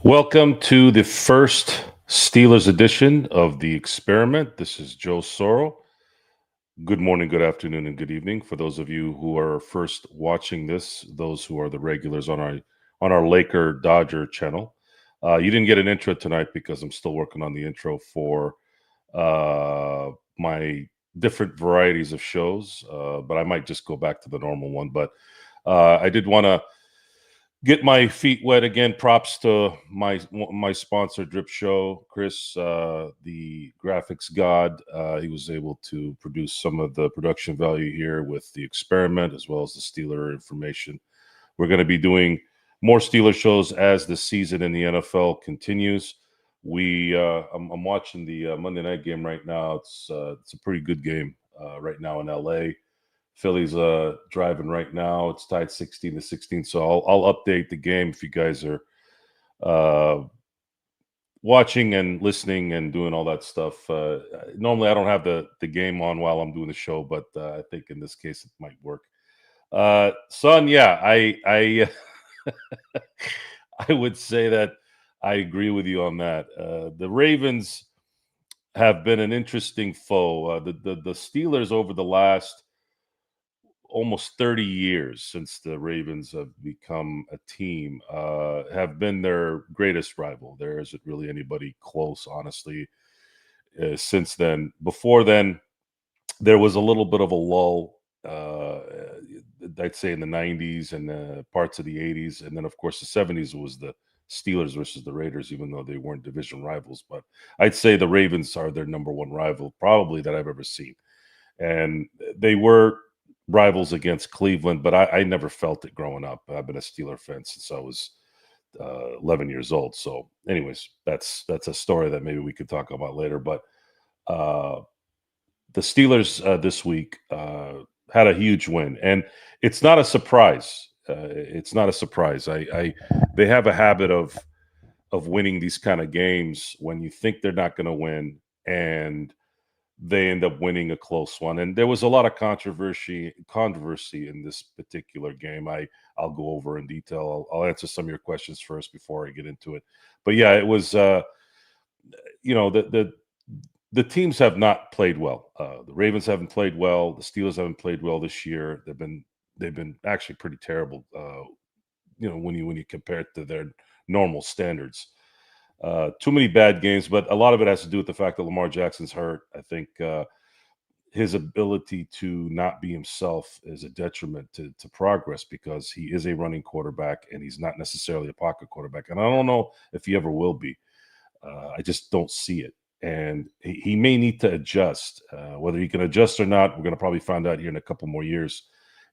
Welcome to the first Steelers edition of the Experiment. This is Joe Sorrell. Good morning, good afternoon, and good evening for those of you who are first watching this. Those who are the regulars on our Laker Dodger channel. You didn't get an intro tonight because I'm still working on the intro for my different varieties of shows, but I might just go back to the normal one. But I did want to get my feet wet again. Props to my sponsor, Drip Show, Chris, the graphics god. He was able to produce some of the production value here with the experiment as well as the Steeler information. We're going to be doing more Steeler shows as the season in the NFL continues. I'm watching the Monday night game right now. It's a pretty good game right now in LA. Philly's driving right now. It's tied 16-16. So I'll update the game if you guys are uh, watching and listening and doing all that stuff. Normally I don't have the game on while I'm doing the show, but I think in this case it might work. Son, yeah, I I would say that I agree with you on that. The Ravens have been an interesting foe. The Steelers over the last almost 30 years since the Ravens have become a team, have been their greatest rival. There isn't really anybody close, honestly, since then. Before then, there was a little bit of a lull, I'd say in the 90s and parts of the 80s. And then, of course, the 70s was the Steelers versus the Raiders, even though they weren't division rivals. But I'd say the Ravens are their number one rival, probably, that I've ever seen. And they were rivals against Cleveland, but I never felt it growing up. I've been a Steeler fan since I was 11 years old. So, anyways, that's a story that maybe we could talk about later. But uh, the Steelers this week had a huge win, and it's not a surprise. It's not a surprise. They have a habit of winning these kind of games when you think they're not going to win, and they end up winning a close one. And there was a lot of controversy in this particular game. I'll go over in detail. I'll answer some of your questions first before I get into it. But yeah, it was the teams have not played well. The Ravens haven't played well. The Steelers haven't played well this year. They've been actually pretty terrible. When you compare it to their normal standards. Too many bad games, but a lot of it has to do with the fact that Lamar Jackson's hurt. I think his ability to not be himself is a detriment to progress because he is a running quarterback and he's not necessarily a pocket quarterback. And I don't know if he ever will be. I just don't see it. And he may need to adjust. Whether he can adjust or not, we're going to probably find out here in a couple more years.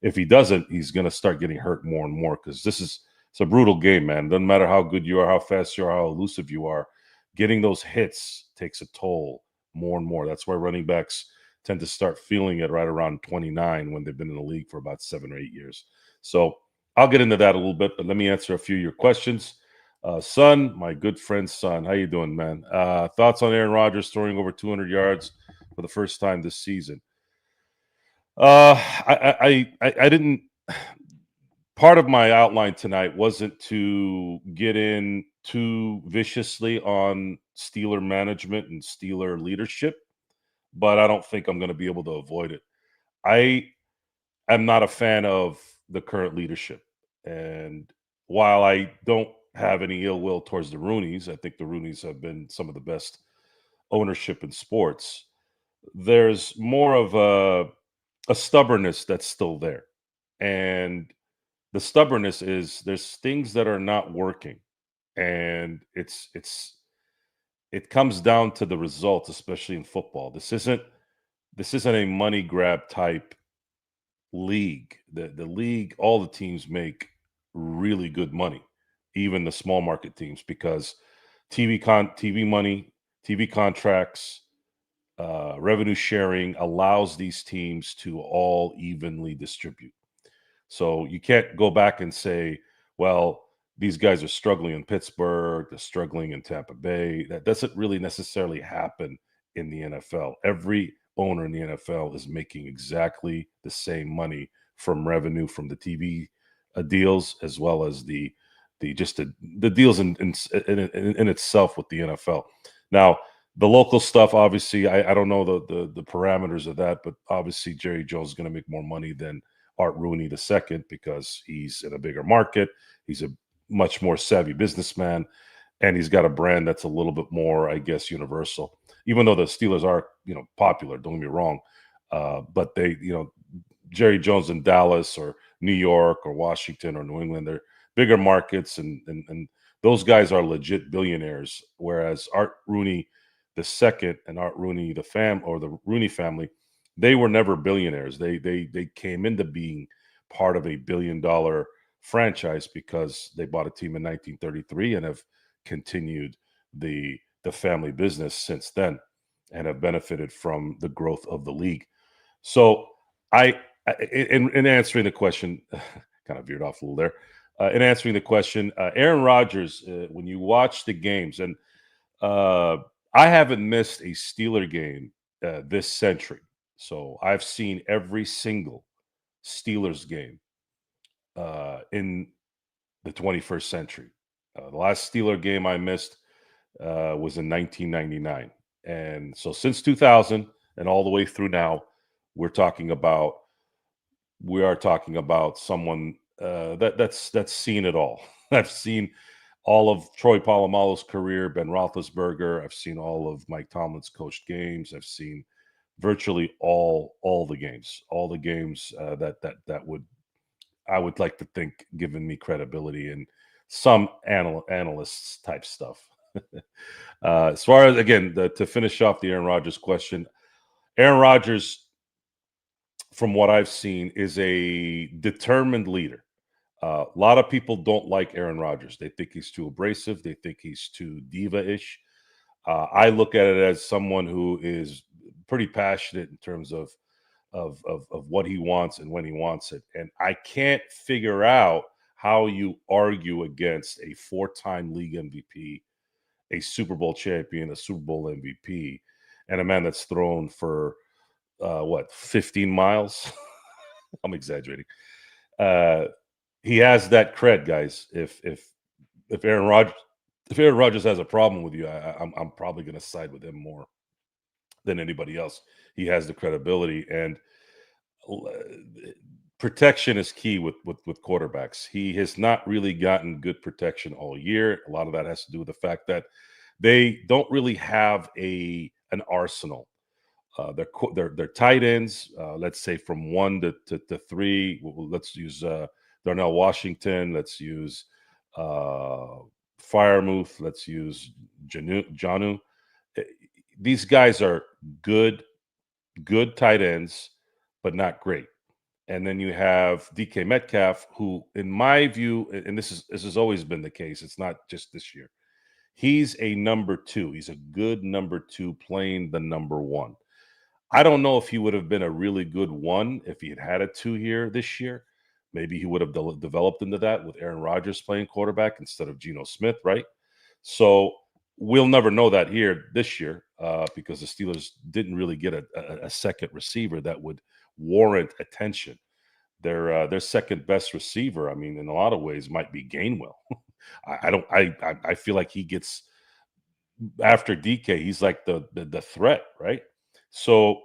If he doesn't, he's going to start getting hurt more and more because it's a brutal game, man. Doesn't matter how good you are, how fast you are, how elusive you are. Getting those hits takes a toll more and more. That's why running backs tend to start feeling it right around 29 when they've been in the league for about 7 or 8 years. So I'll get into that a little bit, but let me answer a few of your questions. Son, my good friend, Son, how you doing, man? Thoughts on Aaron Rodgers throwing over 200 yards for the first time this season? I didn't. Part of my outline tonight wasn't to get in too viciously on Steeler management and Steeler leadership, but I don't think I'm going to be able to avoid it. I am not a fan of the current leadership. And while I don't have any ill will towards the Rooneys, I think the Rooneys have been some of the best ownership in sports. There's more of a stubbornness that's still there. And the stubbornness is there's things that are not working, and it comes down to the results, especially in football. This isn't a money grab type league. The league, all the teams make really good money, even the small market teams, because TV money, TV contracts, revenue sharing allows these teams to all evenly distribute. So you can't go back and say, well, these guys are struggling in Pittsburgh, they're struggling in Tampa Bay. That doesn't really necessarily happen in the NFL. Every owner in the NFL is making exactly the same money from revenue from the TV deals as well as the the deals in itself with the NFL. Now, the local stuff, obviously, I don't know the parameters of that, but obviously Jerry Jones is going to make more money than Art Rooney the second because he's in a bigger market. He's a much more savvy businessman, and he's got a brand that's a little bit more, I guess, universal. Even though the Steelers are, popular, don't get me wrong, but they, Jerry Jones in Dallas or New York or Washington or New England, they're bigger markets, and those guys are legit billionaires. Whereas Art Rooney the second and Art Rooney the Rooney family, they were never billionaires. They came into being part of a $1 billion franchise because they bought a team in 1933 and have continued the family business since then and have benefited from the growth of the league. So in answering the question, kind of veered off a little there. In answering the question, Aaron Rodgers, when you watch the games, and I haven't missed a Steeler game this century. So I've seen every single Steelers game in the 21st century. The last Steeler game I missed was in 1999. And so since 2000 and all the way through now, we are talking about someone that's seen it all. I've seen all of Troy Polamalu's career, Ben Roethlisberger. I've seen all of Mike Tomlin's coached games. I've seen virtually all the games, that would I would like to think given me credibility and some analysts type stuff. As far as again to finish off the Aaron Rodgers question, Aaron Rodgers, from what I've seen, is a determined leader. A lot of people don't like Aaron Rodgers. They think he's too abrasive. They think he's too diva-ish. I look at it as someone who is pretty passionate in terms of what he wants and when he wants it. And I can't figure out how you argue against a 4-time league MVP, a Super Bowl champion, a Super Bowl MVP, and a man that's thrown for 15 miles. I'm exaggerating. He has that cred, guys. If Aaron Rodgers has a problem with you, I'm probably going to side with him more than anybody else. He has the credibility, and protection is key with quarterbacks. He has not really gotten good protection all year. A lot of that has to do with the fact that they don't really have an arsenal. Their tight ends, let's say from 1 to 3. Let's use Darnell Washington. Let's use Firemouth. Let's use Janu. These guys are good tight ends, but not great. And then you have DK Metcalf, who, in my view, and this has always been the case. It's not just this year. He's a number 2. He's a good number 2 playing the number 1. I don't know if he would have been a really good 1 if he had a 2 here this year. Maybe he would have developed into that with Aaron Rodgers playing quarterback instead of Geno Smith, right? So we'll never know that here this year because the Steelers didn't really get a second receiver that would warrant attention. Their second best receiver, I mean, in a lot of ways, might be Gainwell. I feel like he gets after DK. He's like the threat, right? So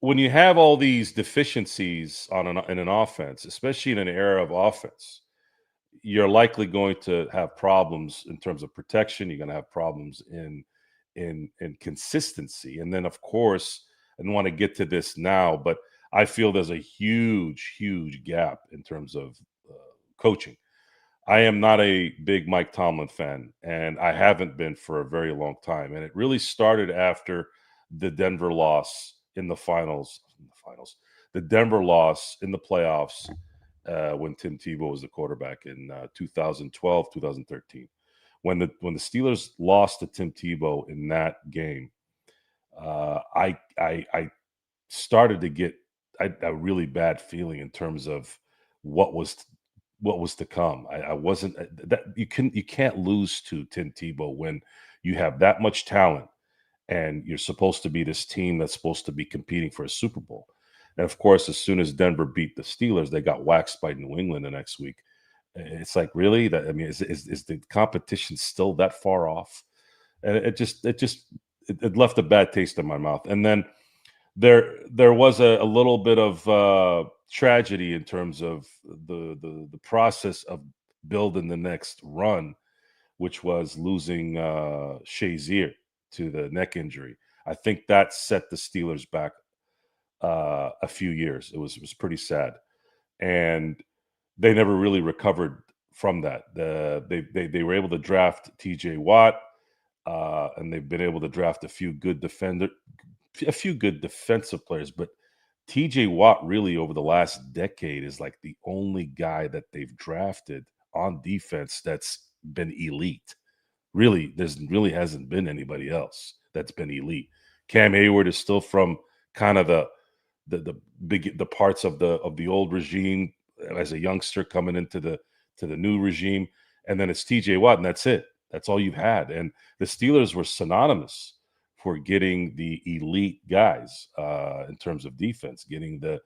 when you have all these deficiencies in an offense, especially in an era of offense, you're likely going to have problems in terms of protection. You're going to have problems in consistency, and then of course, I don't want to get to this now, but I feel there's a huge gap in terms of coaching. I am not a big Mike Tomlin fan, and I haven't been for a very long time. And it really started after the Denver loss in the finals, the Denver loss in the playoffs when Tim Tebow was the quarterback in 2012, 2013. When the Steelers lost to Tim Tebow in that game, I started to get a really bad feeling in terms of what was to come. I wasn't that you can't lose to Tim Tebow when you have that much talent and you're supposed to be this team that's supposed to be competing for a Super Bowl. And of course, as soon as Denver beat the Steelers, they got waxed by New England the next week. It's like, really? That I mean, is the competition still that far off? And it left a bad taste in my mouth. And then there was a little bit of tragedy in terms of the process of building the next run, which was losing Shazier to the neck injury. I think that set the Steelers back a few years. It was pretty sad, and they never really recovered from that. They were able to draft T.J. Watt, and they've been able to draft a few good defensive players, but T.J. Watt really over the last decade is like the only guy that they've drafted on defense that's been elite. Really, there's really hasn't been anybody else that's been elite. Cam Hayward is still from kind of the parts of the old regime as a youngster coming into the new regime, and then it's T.J. Watt, and that's it. That's all you've had. And the Steelers were synonymous for getting the elite guys in terms of defense, getting the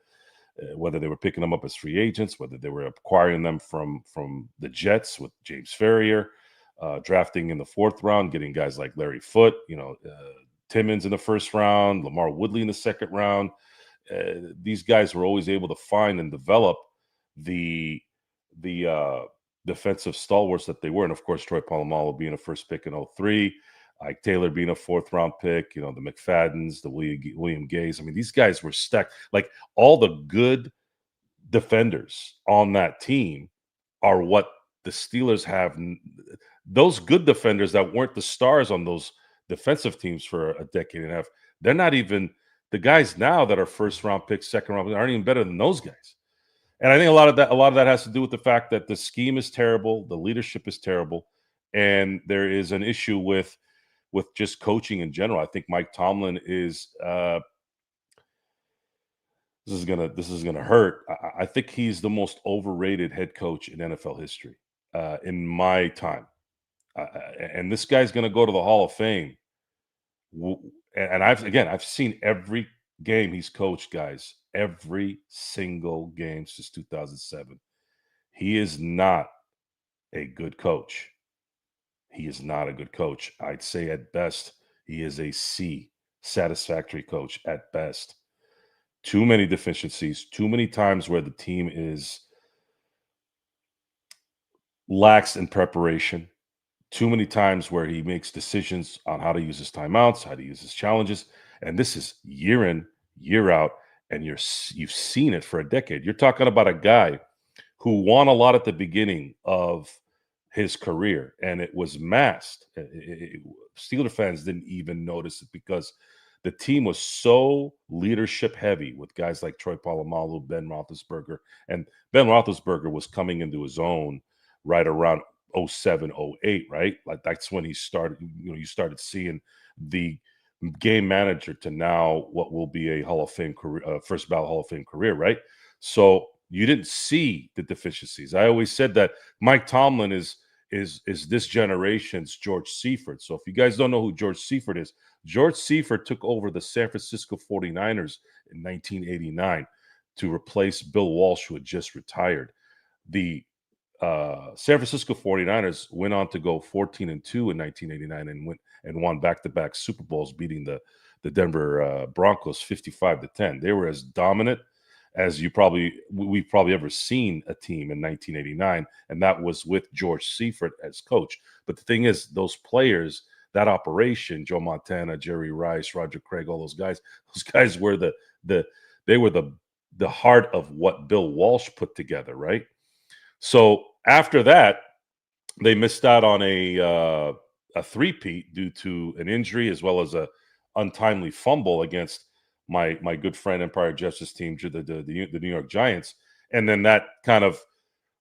whether they were picking them up as free agents, whether they were acquiring them from the Jets with James Ferrier, drafting in the fourth round, getting guys like Larry Foote, Timmons in the first round, LaMarr Woodley in the second round. These guys were always able to find and develop the defensive stalwarts that they were, and of course Troy Polamalu being a first pick in 03, Ike Taylor being a fourth round pick, the McFaddens, the William Gays. I mean, these guys were stacked. Like all the good defenders on that team are what the Steelers have. Those good defenders that weren't the stars on those defensive teams for a decade and a half, they're not even the guys now that are first round picks, second round, aren't even better than those guys. And I think a lot of that has to do with the fact that the scheme is terrible, the leadership is terrible, and there is an issue with just coaching in general. I think Mike Tomlin is this is gonna hurt. I think he's the most overrated head coach in NFL history in my time, and this guy's gonna go to the Hall of Fame. And I've seen every game he's coached, guys, every single game since 2007. He is not a good coach. He is not a good coach. I'd say at best, he is a C, satisfactory coach at best. Too many deficiencies, too many times where the team is lax in preparation, too many times where he makes decisions on how to use his timeouts, how to use his challenges. And this is year in, year out, and you've seen it for a decade. You're talking about a guy who won a lot at the beginning of his career, and it was masked. Steeler fans didn't even notice it because the team was so leadership heavy with guys like Troy Polamalu, Ben Roethlisberger, and Ben Roethlisberger was coming into his own right around 07, 08, right? Like that's when he started. You started seeing the game manager to now what will be a Hall of Fame career, first ballot Hall of Fame career, right? So you didn't see the deficiencies. I always said that Mike Tomlin is this generation's George Seifert. So if you guys don't know who George Seifert is, George Seifert took over the San Francisco 49ers in 1989 to replace Bill Walsh, who had just retired. The San Francisco 49ers went on to go 14-2 in 1989 and won back-to-back Super Bowls, beating the Denver Broncos 55-10. They were as dominant as we've probably ever seen a team in 1989, and that was with George Seifert as coach. But the thing is, those players, that operation, Joe Montana, Jerry Rice, Roger Craig, all those guys were they were the heart of what Bill Walsh put together, right? So after that, they missed out on a three-peat due to an injury as well as a untimely fumble against my good friend Empire Justice team, the New York Giants, and then that kind of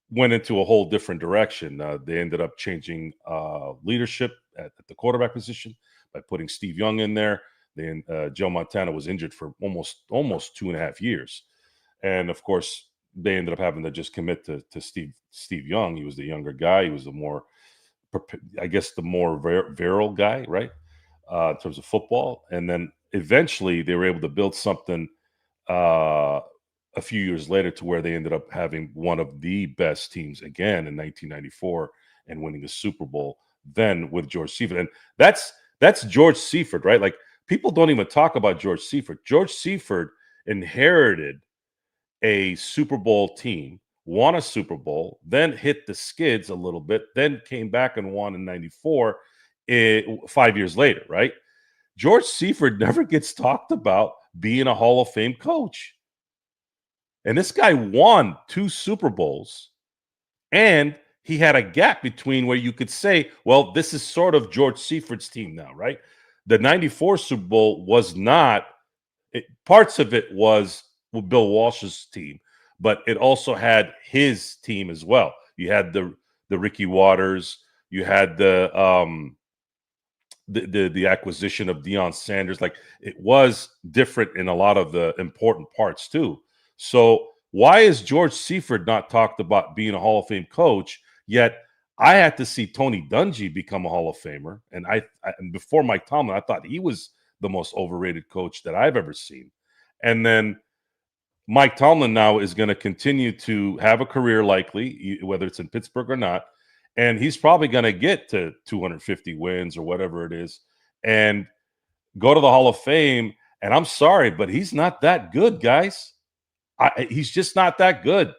went into a whole different direction. They ended up changing leadership at the quarterback position by putting Steve Young in there. Then Joe Montana was injured for almost 2.5 years, and of course they ended up having to just commit to Steve Young. He was the younger guy. He was the more, I guess, the more virile guy, right, in terms of football. And then eventually they were able to build something a few years later to where they ended up having one of the best teams again in 1994 and winning the Super Bowl then with George Seifert. And that's George Seifert, right? Like, people don't even talk about George Seifert. George Seifert inherited a Super Bowl team, won a Super Bowl, then hit the skids a little bit, then came back and won in 94, 5 years later, right? George Seifert never gets talked about being a Hall of Fame coach. And this guy won 2 Super Bowls, and he had a gap between where you could say, well, this is sort of George Seifert's team now, right? The 94 Super Bowl was not, parts of it was Bill Walsh's team, but it also had his team as well. You had the Ricky Waters, you had the acquisition of Deion Sanders. Like, it was different in a lot of the important parts too. So why is George Seifert not talked about being a Hall of Fame coach? Yet I had to see Tony Dungy become a Hall of Famer, and and before Mike Tomlin, I thought he was the most overrated coach that I've ever seen. And then Mike Tomlin now is going to continue to have a career, likely, whether it's in Pittsburgh or not, and he's probably going to get to 250 wins or whatever it is, and go to the Hall of Fame. And I'm sorry, but he's not that good, guys. He's just not that good.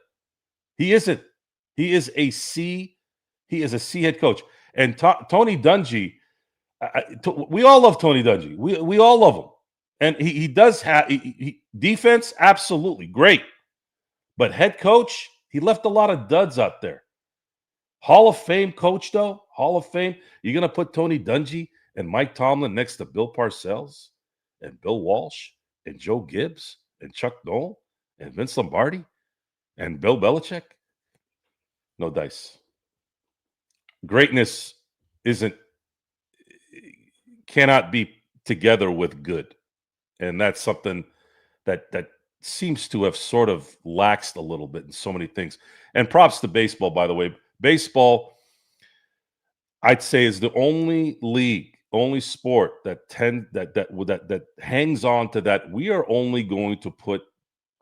He isn't. He is a C. He is a C head coach. And Tony Dungy, we all love Tony Dungy. We all love him. And he does have defense, absolutely great. But head coach, he left a lot of duds out there. Hall of Fame coach, though, Hall of Fame, you're going to put Tony Dungy and Mike Tomlin next to Bill Parcells and Bill Walsh and Joe Gibbs and Chuck Noll and Vince Lombardi and Bill Belichick? No dice. Greatness cannot be together with good. And that's something that seems to have sort of laxed a little bit in so many things. And props to baseball, by the way. Baseball, I'd say, is the only league, only sport that hangs on to that. We are only going to put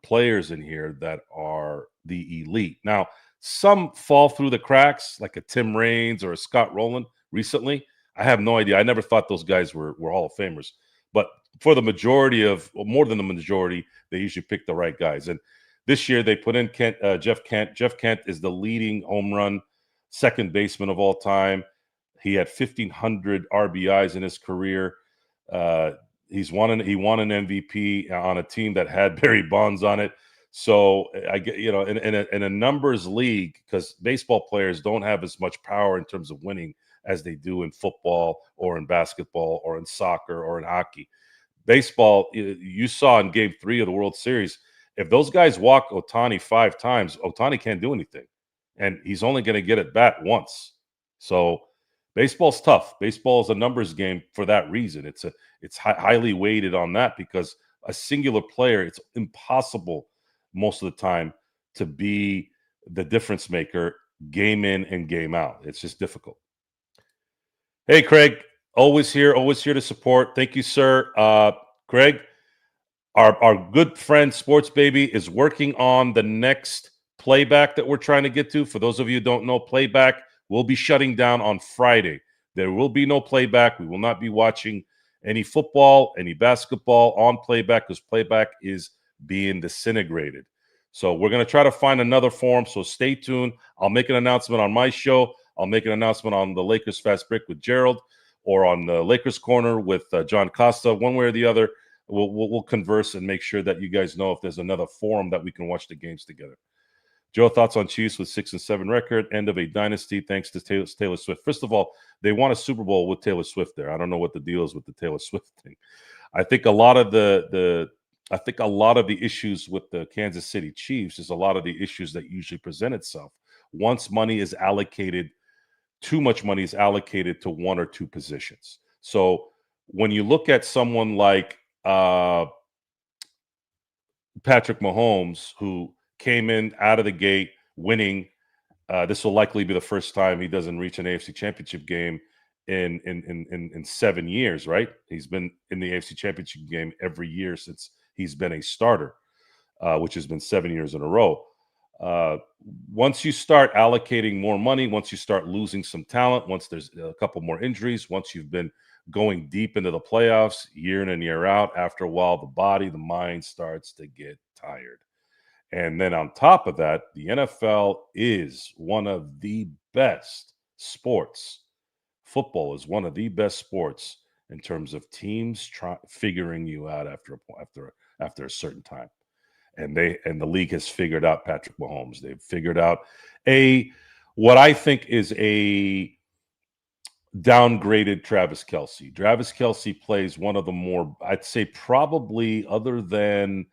players in here that are the elite. Now, some fall through the cracks, like a Tim Raines or a Scott Rowland recently. I have no idea. I never thought those guys were Hall of Famers. But for the majority of, or more than the majority, they usually pick the right guys. And this year they put in Jeff Kent. Jeff Kent is the leading home run second baseman of all time. He had 1,500 RBIs in his career. He won an MVP on a team that had Barry Bonds on it. So I get, in a numbers league, because baseball players don't have as much power in terms of winning as they do in football or in basketball or in soccer or in hockey. Baseball, you saw in Game 3 of the World Series, if those guys walk Ohtani 5 times, Ohtani can't do anything, and he's only going to get at bat once. So baseball's tough. Baseball is a numbers game for that reason. It's highly weighted on that, because a singular player, it's impossible most of the time to be the difference maker game in and game out. It's just difficult. Hey, Craig, always here to support. Thank you, sir. Craig, our good friend Sports Baby is working on the next playback that we're trying to get to. For those of you who don't know, playback will be shutting down on Friday. There will be no playback. We will not be watching any football, any basketball on playback, because playback is being disintegrated. So we're going to try to find another form. So stay tuned. I'll make an announcement on my show. I'll make an announcement on the Lakers Fast Break with Gerald, or on the Lakers Corner with John Costa. One way or the other, we'll converse and make sure that you guys know if there's another forum that we can watch the games together. Joe, thoughts on Chiefs with 6-7 record, end of a dynasty thanks to Taylor Swift. First of all, they won a Super Bowl with Taylor Swift there. I don't know what the deal is with the Taylor Swift thing. I think a lot of the issues with the Kansas City Chiefs is a lot of the issues that usually present itself once money is allocated. Too much money is allocated to one or two positions. So when you look at someone like Patrick Mahomes, who came in out of the gate winning, this will likely be the first time he doesn't reach an AFC Championship game in 7 years, right? He's been in the AFC Championship game every year since he's been a starter. which has been 7 years in a row. Uh, Once you start allocating more money, once you start losing some talent, once there's a couple more injuries, once you've been going deep into the playoffs year in and year out, after a while, the body, the mind starts to get tired. And then on top of that, the NFL is one of the best sports. Football is one of the best sports in terms of teams figuring you out after a certain time. And the league has figured out Patrick Mahomes. They've figured out a what I think is a downgraded Travis Kelce. Travis Kelce plays one of the more, I'd say, probably other than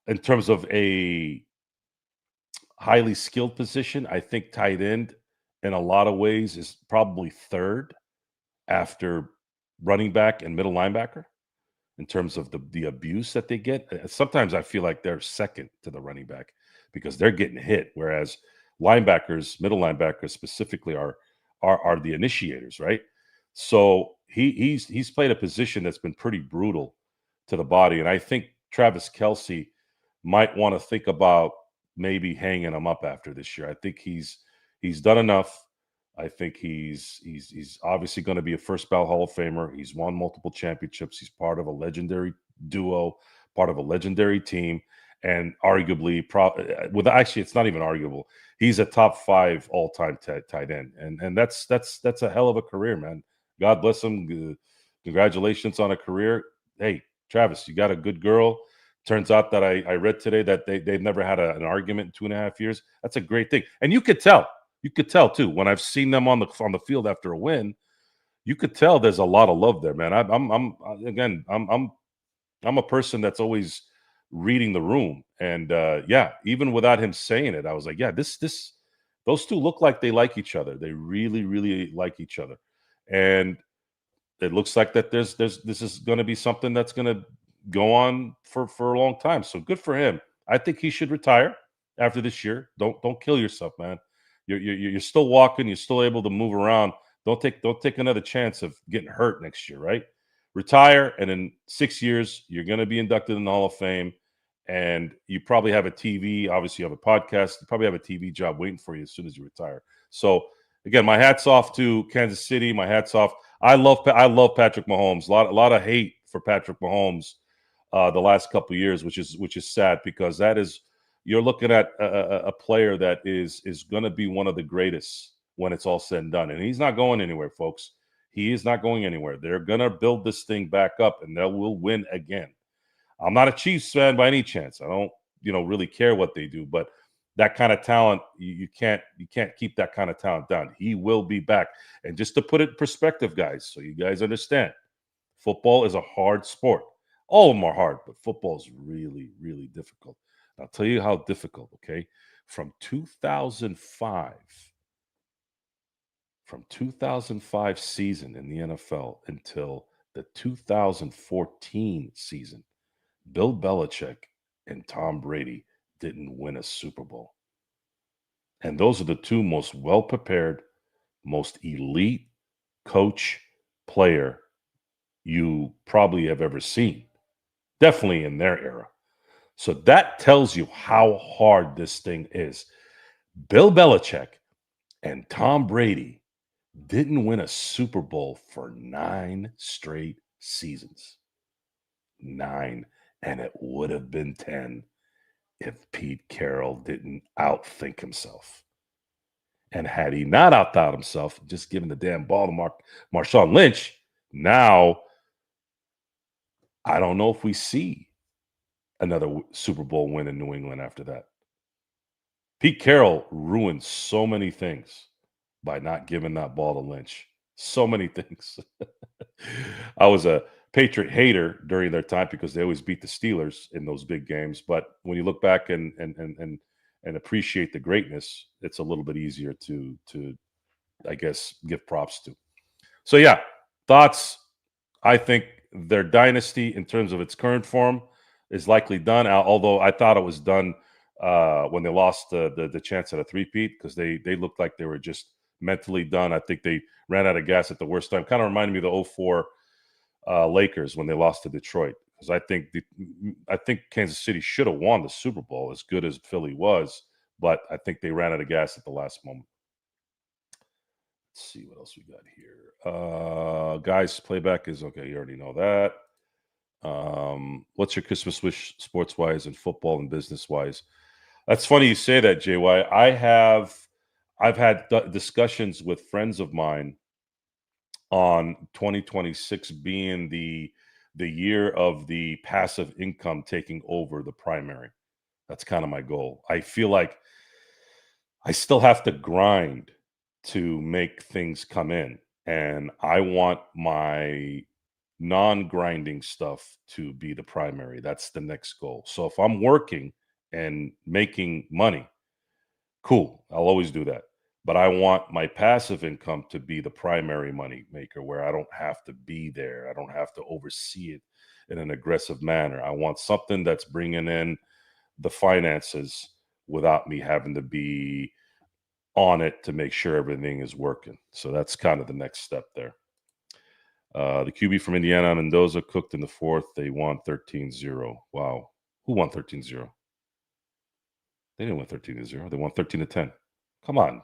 in terms of a highly skilled position, I think tight end in a lot of ways is probably third after running back and middle linebacker in terms of the abuse that they get. Sometimes I feel like they're second to the running back because they're getting hit, whereas linebackers, middle linebackers specifically, are the initiators, right? So he's played a position that's been pretty brutal to the body, and I think Travis Kelce might want to think about maybe hanging him up after this year. I think he's done enough. I think he's obviously going to be a first ballot Hall of Famer. He's won multiple championships. He's part of a legendary duo, part of a legendary team, and arguably, actually, it's not even arguable. He's a top 5 all-time tight end, and that's a hell of a career, man. God bless him. Congratulations on a career. Hey, Travis, you got a good girl. Turns out that I read today that they've never had an argument in 2.5 years. That's a great thing, and you could tell. You could tell too when I've seen them on the field after a win. You could tell there's a lot of love there, man. I'm a person that's always reading the room, and yeah, even without him saying it, I was like, yeah, those two look like they like each other. They really, really like each other, and it looks like that this is going to be something that's going to go on for a long time. So good for him. I think he should retire after this year. Don't kill yourself, man. You're still walking. You're still able to move around. Don't take another chance of getting hurt next year, right? Retire, and in 6 years you're going to be inducted in the Hall of Fame, and you probably have a TV. Obviously, you have a podcast. You probably have a TV job waiting for you as soon as you retire. So again, my hats off to Kansas City. My hats off. I love Patrick Mahomes. A lot of hate for Patrick Mahomes the last couple of years, which is sad because that is. You're looking at a player that is going to be one of the greatest when it's all said and done. And he's not going anywhere, folks. He is not going anywhere. They're going to build this thing back up, and they will win again. I'm not a Chiefs fan by any chance. I don't, really care what they do. But that kind of talent, you can't keep that kind of talent down. He will be back. And just to put it in perspective, guys, so you guys understand, football is a hard sport. All of them are hard, but football is really, really difficult. I'll tell you how difficult, okay? From 2005 season in the NFL until the 2014 season, Bill Belichick and Tom Brady didn't win a Super Bowl. And those are the two most well-prepared, most elite coach player you probably have ever seen. Definitely in their era. So that tells you how hard this thing is. Bill Belichick and Tom Brady didn't win a Super Bowl for 9 straight seasons. 9. And it would have been 10 if Pete Carroll didn't outthink himself. And had he not outthought himself, just given the damn ball to Marshawn Lynch, now I don't know if we see another Super Bowl win in New England after that. Pete Carroll ruined so many things by not giving that ball to Lynch. So many things. I was a Patriot hater during their time because they always beat the Steelers in those big games. But when you look back and appreciate the greatness, it's a little bit easier to I guess give props to. So yeah, thoughts. I think their dynasty in terms of its current form is likely done. Although I thought it was done when they lost the chance at a three-peat because they looked like they were just mentally done. I think they ran out of gas at the worst time. Kind of reminded me of the 04 Lakers when they lost to Detroit. because I think Kansas City should have won the Super Bowl, as good as Philly was, but I think they ran out of gas at the last moment. Let's see what else we got here. Guys, playback is okay. You already know that. What's your Christmas wish, sports wise and football and business wise? That's funny you say that, JY. I've had discussions with friends of mine on 2026 being the year of the passive income taking over the primary. That's kind of my goal. I feel like I still have to grind to make things come in, and I want my non-grinding stuff to be the primary. That's the next goal. So if I'm working and making money, cool. I'll always do that. But I want my passive income to be the primary money maker, where I don't have to be there. I don't have to oversee it in an aggressive manner. I want something that's bringing in the finances without me having to be on it to make sure everything is working. So that's kind of the next step there. The QB from Indiana, Mendoza, cooked in the fourth. They won 13-0. Wow. Who won 13-0? They didn't win 13-0. They won 13-10. Come on.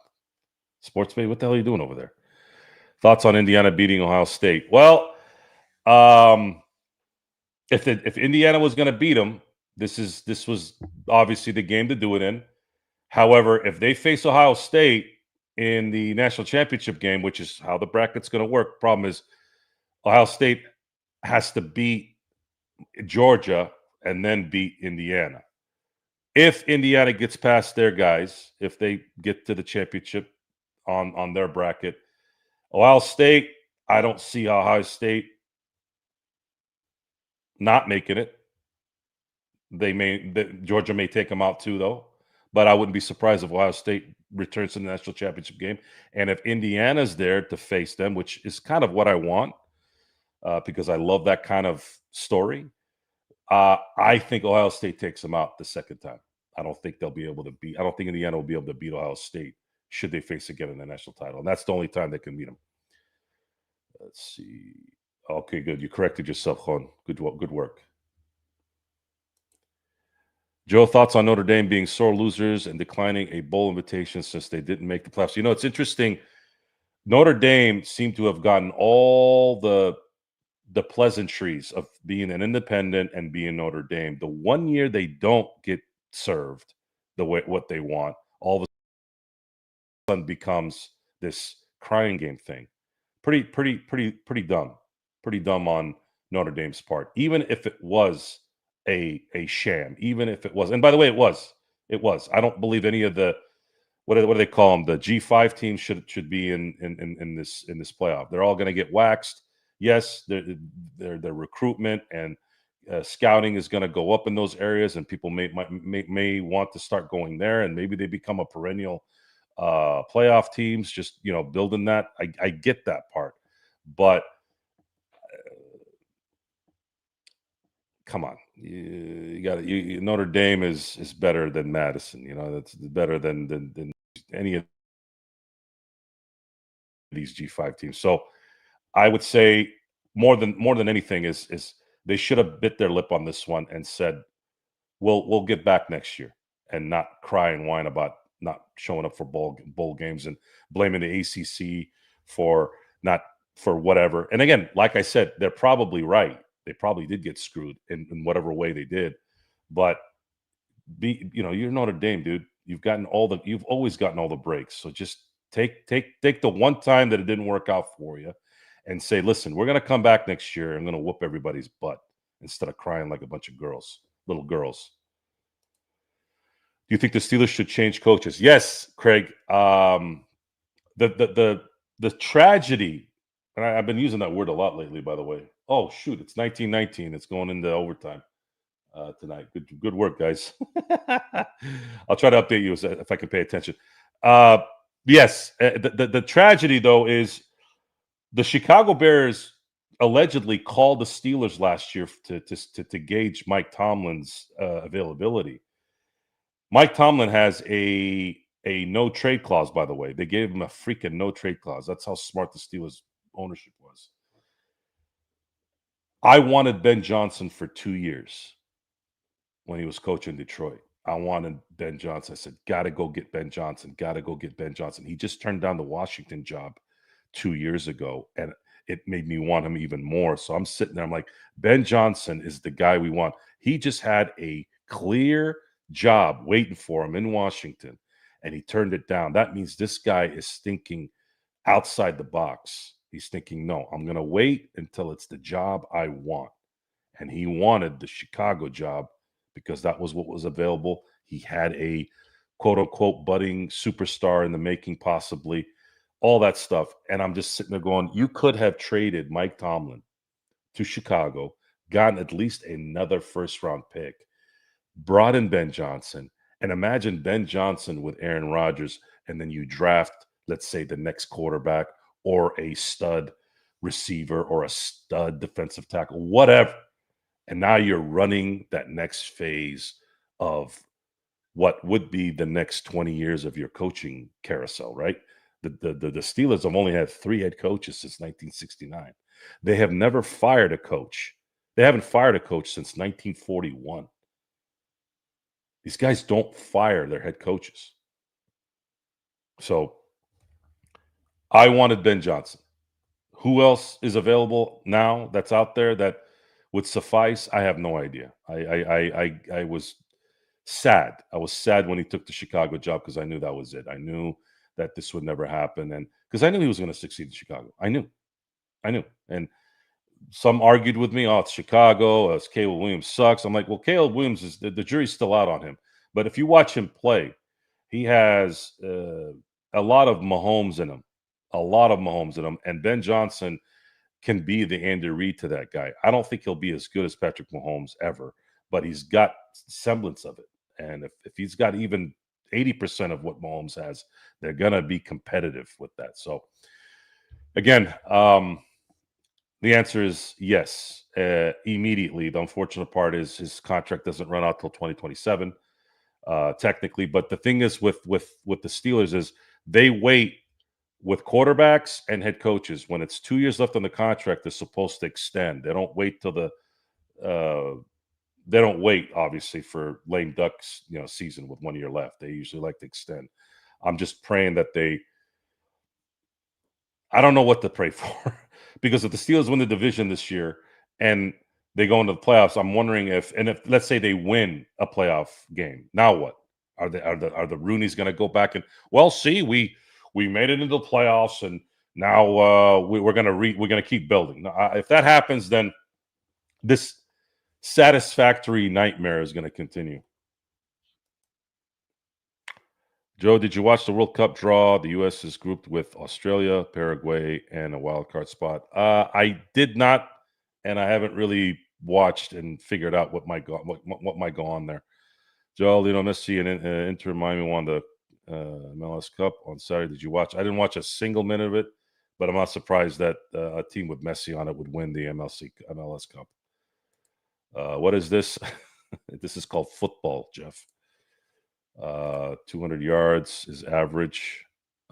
Sportsmate, what the hell are you doing over there? Thoughts on Indiana beating Ohio State? Well, if Indiana was going to beat them, this was obviously the game to do it in. However, if they face Ohio State in the national championship game, which is how the bracket's going to work, problem is Ohio State has to beat Georgia and then beat Indiana. If Indiana gets past their guys, if they get to the championship on their bracket, Ohio State, I don't see Ohio State not making it. Georgia may take them out too, though. But I wouldn't be surprised if Ohio State returns to the national championship game. And if Indiana's there to face them, which is kind of what I want, because I love that kind of story, I think Ohio State takes them out the second time. I don't think Indiana will be able to beat Ohio State should they face again in the national title. And that's the only time they can beat them. Let's see. Okay, good. You corrected yourself, Juan. Good work. Joe, thoughts on Notre Dame being sore losers and declining a bowl invitation since they didn't make the playoffs? You know, it's interesting. Notre Dame seemed to have gotten all the pleasantries of being an independent and being Notre Dame. The 1 year they don't get served the way what they want, all of a sudden becomes this crying game thing. Pretty dumb. Pretty dumb on Notre Dame's part. Even if it was a sham, even if it was, and by the way, it was. I don't believe any of the what do they call them? The G5 teams should be in this playoff. They're all going to get waxed. Yes, their recruitment and scouting is going to go up in those areas, and people may want to start going there, and maybe they become a perennial playoff teams. Just building that. I get that part, but come on, you got Notre Dame is better than Madison. That's better than any of these G5 teams. So I would say more than anything is they should have bit their lip on this one and said, we'll get back next year, and not cry and whine about not showing up for bowl games and blaming the ACC for whatever. And again, like I said, they're probably right. They probably did get screwed in whatever way they did. But you're Notre Dame, dude. You've always gotten all the breaks. So just take the one time that it didn't work out for you and say, listen, we're going to come back next year. I'm going to whoop everybody's butt instead of crying like a bunch of little girls. Do you think the Steelers should change coaches? Yes, Craig. The tragedy, and I've been using that word a lot lately, by the way. Oh, shoot, it's 1919. It's going into overtime tonight. Good work, guys. I'll try to update you if I can pay attention. Yes, the tragedy, though, is the Chicago Bears allegedly called the Steelers last year to gauge Mike Tomlin's availability. Mike Tomlin has a no trade clause, by the way. They gave him a freaking no trade clause. That's how smart the Steelers ownership was. I wanted Ben Johnson for 2 years when he was coaching Detroit. I wanted Ben Johnson. I said, "Gotta go get Ben Johnson. Gotta go get Ben Johnson." He just turned down the Washington job 2 years ago, and it made me want him even more. So I'm sitting there, I'm like, "Ben Johnson is the guy we want." He just had a clear job waiting for him in Washington, and he turned it down. That means this guy is thinking outside the box. He's thinking, "No, I'm gonna wait until it's the job I want." And he wanted the Chicago job because that was what was available. He had a quote unquote budding superstar in the making, possibly, all that stuff. And I'm just sitting there going, you could have traded Mike Tomlin to Chicago, gotten at least another first round pick, brought in Ben Johnson, and imagine Ben Johnson with Aaron Rodgers, and then you draft, let's say, the next quarterback or a stud receiver or a stud defensive tackle, whatever. And now you're running that next phase of what would be the next 20 years of your coaching carousel, right? The Steelers have only had 3 head coaches since 1969. They have never fired a coach. They haven't fired a coach since 1941. These guys don't fire their head coaches. So I wanted Ben Johnson. Who else is available now that's out there that would suffice? I have no idea. I was sad. I was sad when he took the Chicago job because I knew that was it. I knew that this would never happen, and because I knew he was going to succeed in Chicago. I knew. And some argued with me, "Oh, it's Chicago. Caleb Williams sucks." I'm like, "Well, Caleb Williams is the jury's still out on him." But if you watch him play, he has a lot of Mahomes in him, and Ben Johnson can be the Andy Reid to that guy. I don't think he'll be as good as Patrick Mahomes ever, but he's got semblance of it. And if he's got even 80% of what Mahomes has, they're gonna be competitive with that. So again, the answer is yes, immediately. The unfortunate part is his contract doesn't run out till 2027, technically. But the thing is with the Steelers is they wait with quarterbacks and head coaches. When it's 2 years left on the contract, they're supposed to extend. They don't wait till the they don't wait, obviously, for lame ducks, season with 1 year left. They usually like to extend. I'm just praying that I don't know what to pray for because if the Steelers win the division this year and they go into the playoffs, I'm wondering if let's say they win a playoff game, now what? Are the Roonies going to go back and, well, see, we made it into the playoffs and now we're going to keep building. Now, if that happens, then this satisfactory nightmare is going to continue. Joe, did you watch the World Cup draw? The U.S. is grouped with Australia, Paraguay, and a wild card spot. I did not, and I haven't really watched and figured out what might go on there. Joe, Messi and Inter Miami won the MLS Cup on Saturday. Did you watch? I didn't watch a single minute of it, but I'm not surprised that a team with Messi on it would win the MLS Cup. What is this? This is called football, Jeff. 200 yards is average.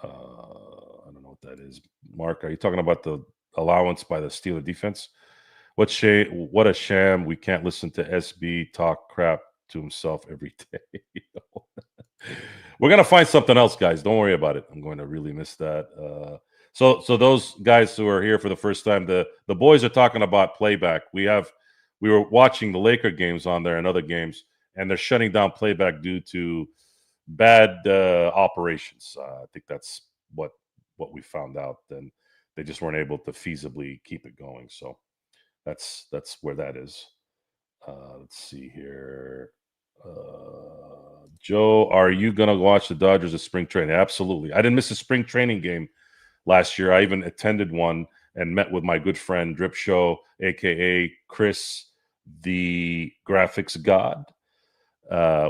I don't know what that is. Mark, are you talking about the allowance by the Steeler defense? What a sham. We can't listen to SB talk crap to himself every day. We're going to find something else, guys. Don't worry about it. I'm going to really miss that. So those guys who are here for the first time, the boys are talking about playback. We were watching the Laker games on there and other games, and they're shutting down playback due to bad operations. I think that's what we found out. Then they just weren't able to feasibly keep it going. So that's where that is. Let's see here. Joe, are you going to watch the Dodgers at spring training? Absolutely. I didn't miss a spring training game last year. I even attended one and met with my good friend Drip Show, a.k.a. Chris, the graphics god.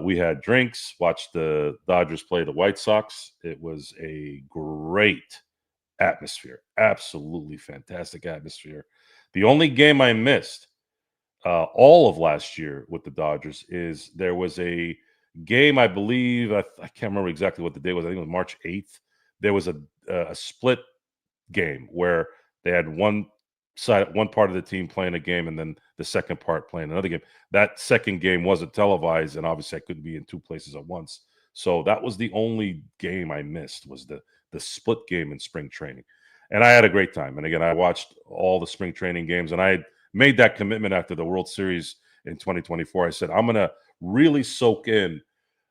We had drinks, watched the Dodgers play the White Sox. It was a great atmosphere. Absolutely fantastic atmosphere. The only game I missed all of last year with the Dodgers is there was a game, I believe, I can't remember exactly what the day was. I think it was March 8th. There was a split game where they had one one part of the team playing a game and then the second part playing another game. That second game wasn't televised, and obviously I couldn't be in two places at once. So that was the only game I missed, was the split game in spring training. And I had a great time. And again, I watched all the spring training games, and I had made that commitment after the World Series in 2024. I said, I'm going to really soak in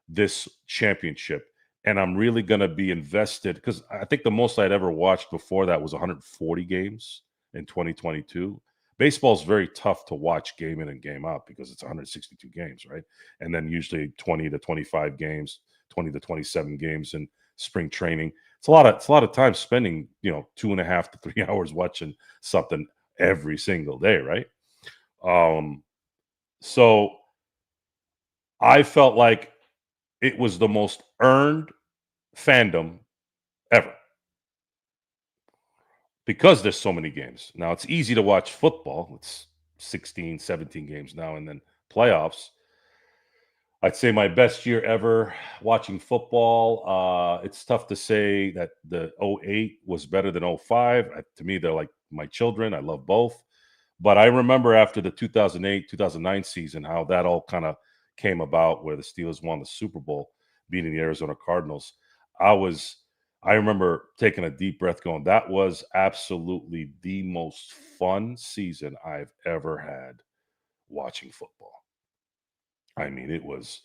this championship, and I'm really going to be invested, because I think the most I'd ever watched before that was 140 games in 2022. Baseball's very tough to watch game in and game out because it's 162 games, right? And then usually 20 to 25 games, 20 to 27 games in spring training. It's a lot of time spending, 2.5 to 3 hours watching something every single day, right? So I felt like it was the most earned fandom ever, because there's so many games. Now it's easy to watch football. It's 16, 17 games now, and then playoffs. I'd say my best year ever watching football. It's tough to say that the '08 was better than '05. To me, they're like my children. I love both. But I remember after the 2008, 2009 season, how that all kind of came about, where the Steelers won the Super Bowl, beating the Arizona Cardinals. I remember taking a deep breath going, that was absolutely the most fun season I've ever had watching football. I mean, it was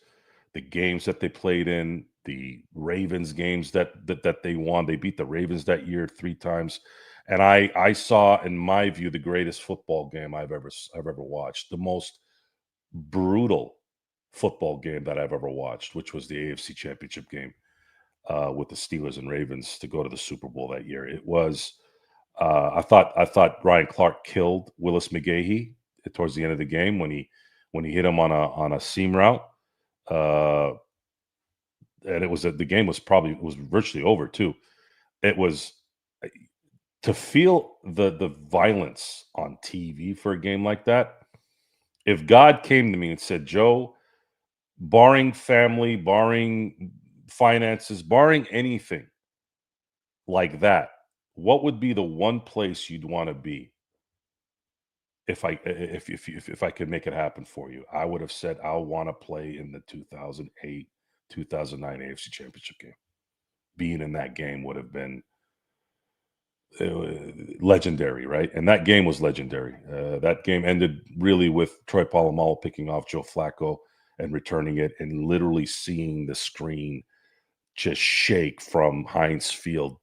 the games that they played in, the Ravens games that they won. They beat the Ravens that year 3 times. And I saw, in my view, the greatest football game I've ever watched, the most brutal football game that I've ever watched, which was the AFC Championship game with the Steelers and Ravens to go to the Super Bowl that year. It was I thought Ryan Clark killed Willis McGahee towards the end of the game when he hit him on a seam route. Uh, and the game was virtually over too. It was, to feel the violence on TV for a game like that. If God came to me and said, Joe, barring family, barring finances, barring anything like that, what would be the one place you'd want to be if I could make it happen for you? I would have said I want to play in the 2008, 2009 AFC Championship game. Being in that game would have been legendary, right? And that game was legendary. That game ended really with Troy Polamalu picking off Joe Flacco and returning it, and literally seeing the screen just shake from Heinz Field,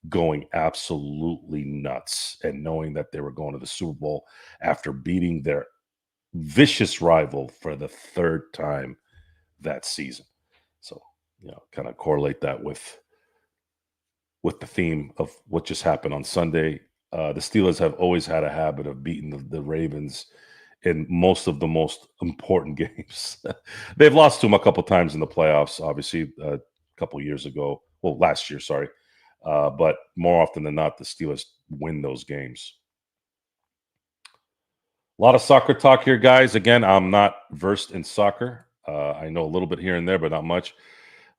going absolutely nuts, and knowing that they were going to the Super Bowl after beating their vicious rival for the third time that season. So, kind of correlate that with the theme of what just happened on Sunday. The Steelers have always had a habit of beating the Ravens in most of the most important games. They've lost to them a couple times in the playoffs, obviously, a couple years ago. Well, last year, sorry. But more often than not, the Steelers win those games. A lot of soccer talk here, guys. Again, I'm not versed in soccer. I know a little bit here and there, but not much.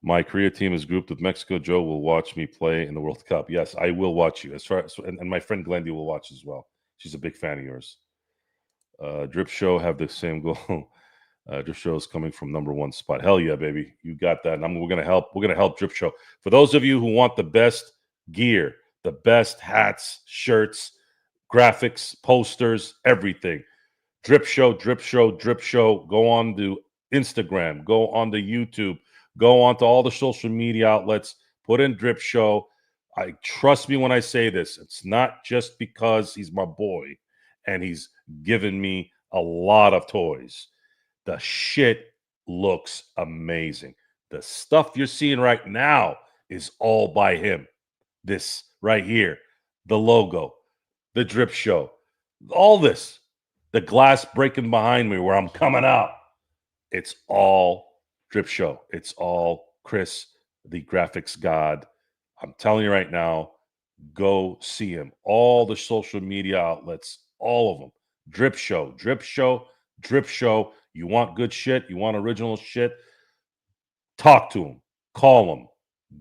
My Korea team is grouped with Mexico. Joe will watch me play in the World Cup. Yes, I will watch you. And my friend Glendy will watch as well. She's a big fan of yours. Drip Show have the same goal. Drip Show is coming from #1 spot. Hell yeah, baby, you got that. And we're gonna help. We're gonna help Drip Show. For those of you who want the best gear, the best hats, shirts, graphics, posters, everything. Drip Show, Drip Show, Drip Show. Go on to Instagram. Go on to YouTube. Go on to all the social media outlets. Put in Drip Show. I trust me when I say this. It's not just because he's my boy and he's given me a lot of toys. The shit looks amazing. The stuff you're seeing right now is all by him. This right here, the logo, the Drip Show, all this, the glass breaking behind me where I'm coming out. It's all Drip Show. It's all Chris, the graphics god. I'm telling you right now, go see him. All the social media outlets, all of them. Drip Show, Drip Show, Drip Show. You want good shit? You want original shit? Talk to him. Call him.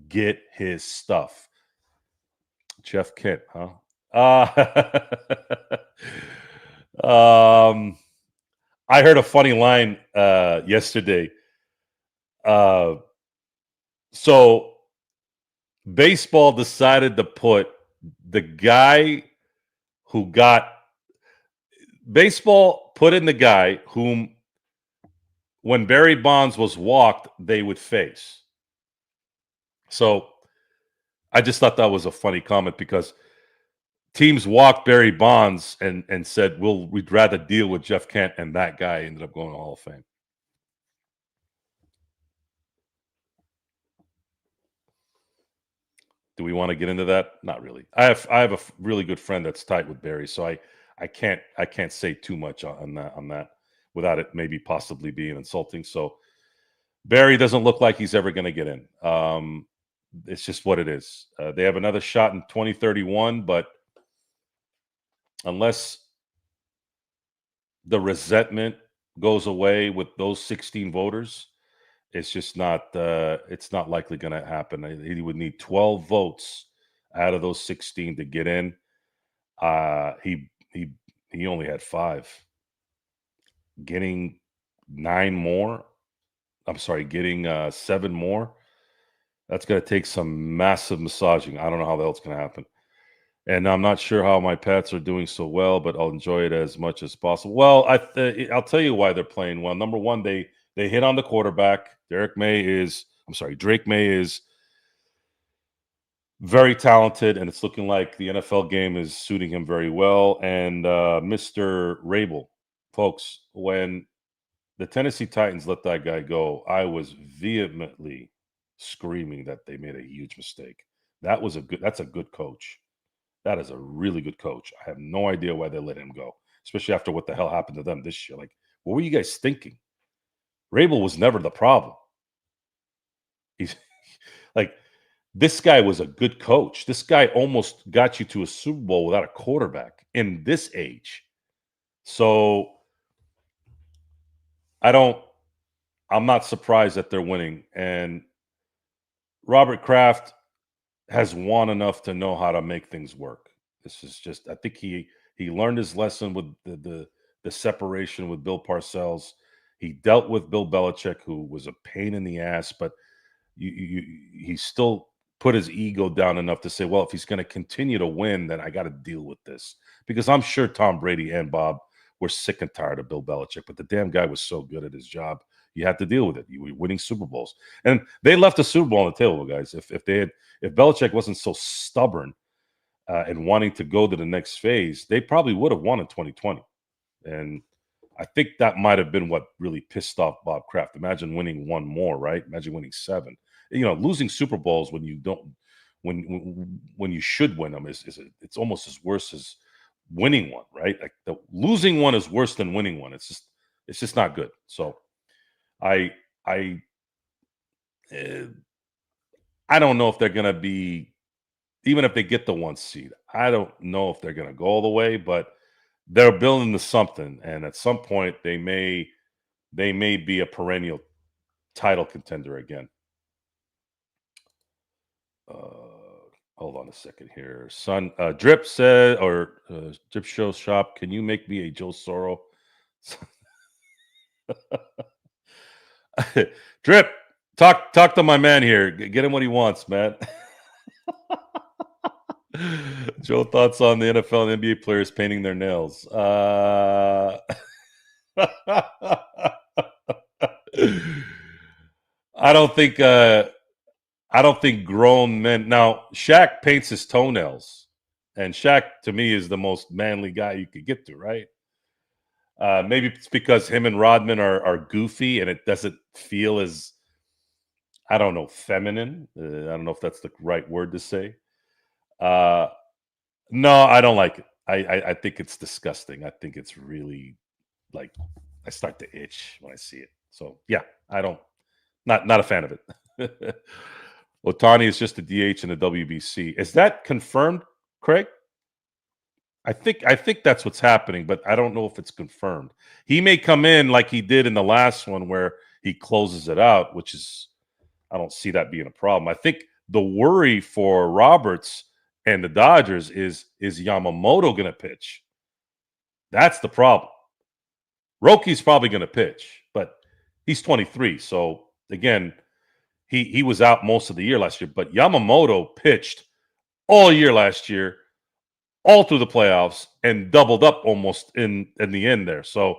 Get his stuff. Jeff Kent, huh? um, I heard a funny line yesterday. So baseball decided to put the guy who got baseball put in the guy whom, when Barry Bonds was walked, they would face. So I just thought that was a funny comment because teams walked Barry Bonds and said, we'd rather deal with Jeff Kent, and that guy ended up going to Hall of Fame. Do we want to get into that? Not really. I have a really good friend that's tight with Barry, so I can't say too much on that without it maybe possibly being insulting. So Barry doesn't look like he's ever going to get in. It's just what it is. They have another shot in 2031, but unless the resentment goes away with those 16 voters, it's just not. It's not likely going to happen. He would need 12 votes out of those 16 to get in. He only had 5. Getting 9 more. I'm sorry, getting 7 more. That's going to take some massive massaging. I don't know how the hell it's going to happen. And I'm not sure how my Pats are doing so well, but I'll enjoy it as much as possible. Well, I'll tell you why they're playing well. Number one, they hit on the quarterback. Drake May is very talented, and it's looking like the NFL game is suiting him very well. And Mr. Rabel, folks, when the Tennessee Titans let that guy go, I was vehemently screaming that they made a huge mistake. That's a good coach. That is a really good coach. I have no idea why they let him go, especially after what the hell happened to them this year. Like, what were you guys thinking? Rabel was never the problem. He's like, this guy was a good coach. This guy almost got you to a Super Bowl without a quarterback in this age. So I'm not surprised that they're winning. And Robert Kraft has won enough to know how to make things work. This is just, I think he learned his lesson with the separation with Bill Parcells. He dealt with Bill Belichick, who was a pain in the ass, but he still put his ego down enough to say, well, if he's going to continue to win, then I got to deal with this. Because I'm sure Tom Brady and Bob were sick and tired of Bill Belichick, but the damn guy was so good at his job. You had to deal with it. You were winning Super Bowls. And they left the Super Bowl on the table, guys. If Belichick wasn't so stubborn and wanting to go to the next phase, they probably would have won in 2020. And I think that might have been what really pissed off Bob Kraft. Imagine winning one more, right? Imagine winning 7. Losing Super Bowls when you don't, when you should win them it's almost as worse as winning one, right? Like the losing one is worse than winning one. It's just not good. So I don't know if they're going to be, even if they get the 1 seed, I don't know if they're going to go all the way, but they're building to something. And at some point they may be a perennial title contender again. Hold on a second here. Son, Drip said, or Drip Show Shop, can you make me a Joe Soro? Drip, talk to my man here. Get him what he wants, man. Joe, thoughts on the NFL and NBA players painting their nails? I don't think grown men. Now, Shaq paints his toenails, and Shaq to me is the most manly guy you could get to, right? Maybe it's because him and Rodman are goofy, and it doesn't feel as, I don't know, feminine. I don't know if that's the right word to say. No, I don't like it. I think it's disgusting. I think it's really, like, I start to itch when I see it. So yeah, not a fan of it. Ohtani is just a DH in the WBC. Is that confirmed, Craig? I think that's what's happening, but I don't know if it's confirmed. He may come in like he did in the last one where he closes it out, which is, I don't see that being a problem. I think the worry for Roberts and the Dodgers is Yamamoto going to pitch? That's the problem. Rocky's probably going to pitch, but he's 23. So again, he was out most of the year last year, but Yamamoto pitched all year last year, all through the playoffs, and doubled up almost in the end there. So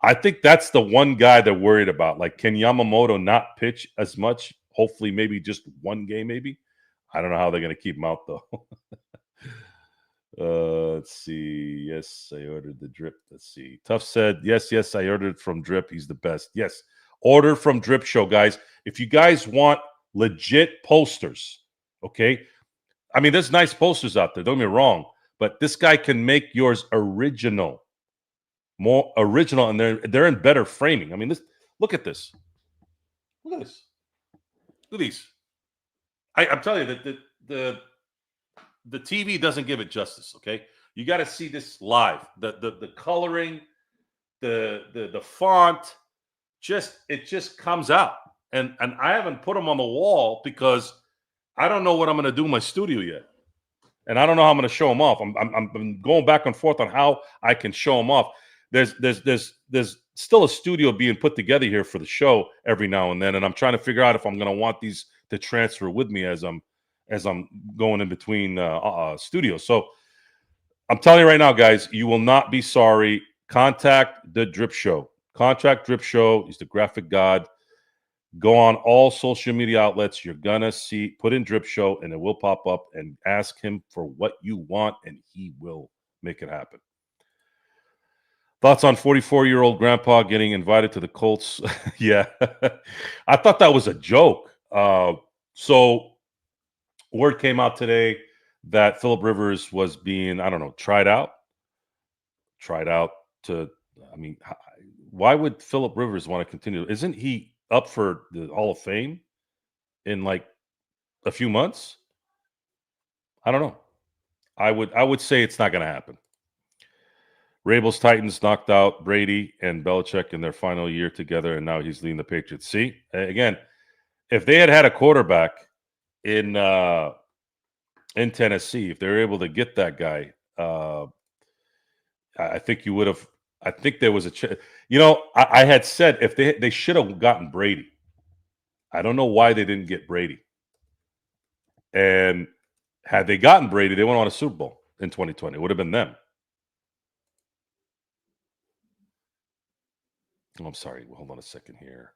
I think that's the one guy they're worried about. Like, can Yamamoto not pitch as much? Hopefully, maybe just one game, maybe. I don't know how they're going to keep him out, though. Let's see. Yes, I ordered the drip. Let's see. Tough said, yes, I ordered from Drip. He's the best. Yes, order from Drip Show, guys. If you guys want legit posters, okay? I mean, there's nice posters out there. Don't get me wrong, but this guy can make yours original, more original, and they're in better framing. I mean, look at this. Look at this. Look at these. I'm telling you that the TV doesn't give it justice. Okay, you got to see this live. The coloring, the font, it just comes out. And I haven't put them on the wall because I don't know what I'm going to do in my studio yet, and I don't know how I'm going to show them off. I'm going back and forth on how I can show them off. There's still a studio being put together here for the show every now and then, and I'm trying to figure out if I'm going to want these to transfer with me as I'm going in between studios. So I'm telling you right now, guys, you will not be sorry. Contact the Drip Show. Contact Drip Show. He's the graphic god. Go on all social media outlets. You're gonna see, put in Drip Show, and it will pop up, and ask him for what you want, and he will make it happen. Thoughts on 44-year-old grandpa getting invited to the Colts? Yeah, I thought that was a joke. So word came out today that Phillip Rivers was being, I don't know, tried out to, I mean, why would Phillip Rivers want to continue? Isn't he up for the Hall of Fame in like a few months? I don't know. I would say it's not going to happen. Rabel's Titans knocked out Brady and Belichick in their final year together, and now he's leading the Patriots. See, again, if they had a quarterback in Tennessee, if they were able to get that guy, I think you would have. I think there was a I had said if they should have gotten Brady. I don't know why they didn't get Brady. And had they gotten Brady, they would have won a Super Bowl in 2020. It would have been them. Oh, I'm sorry. Hold on a second here.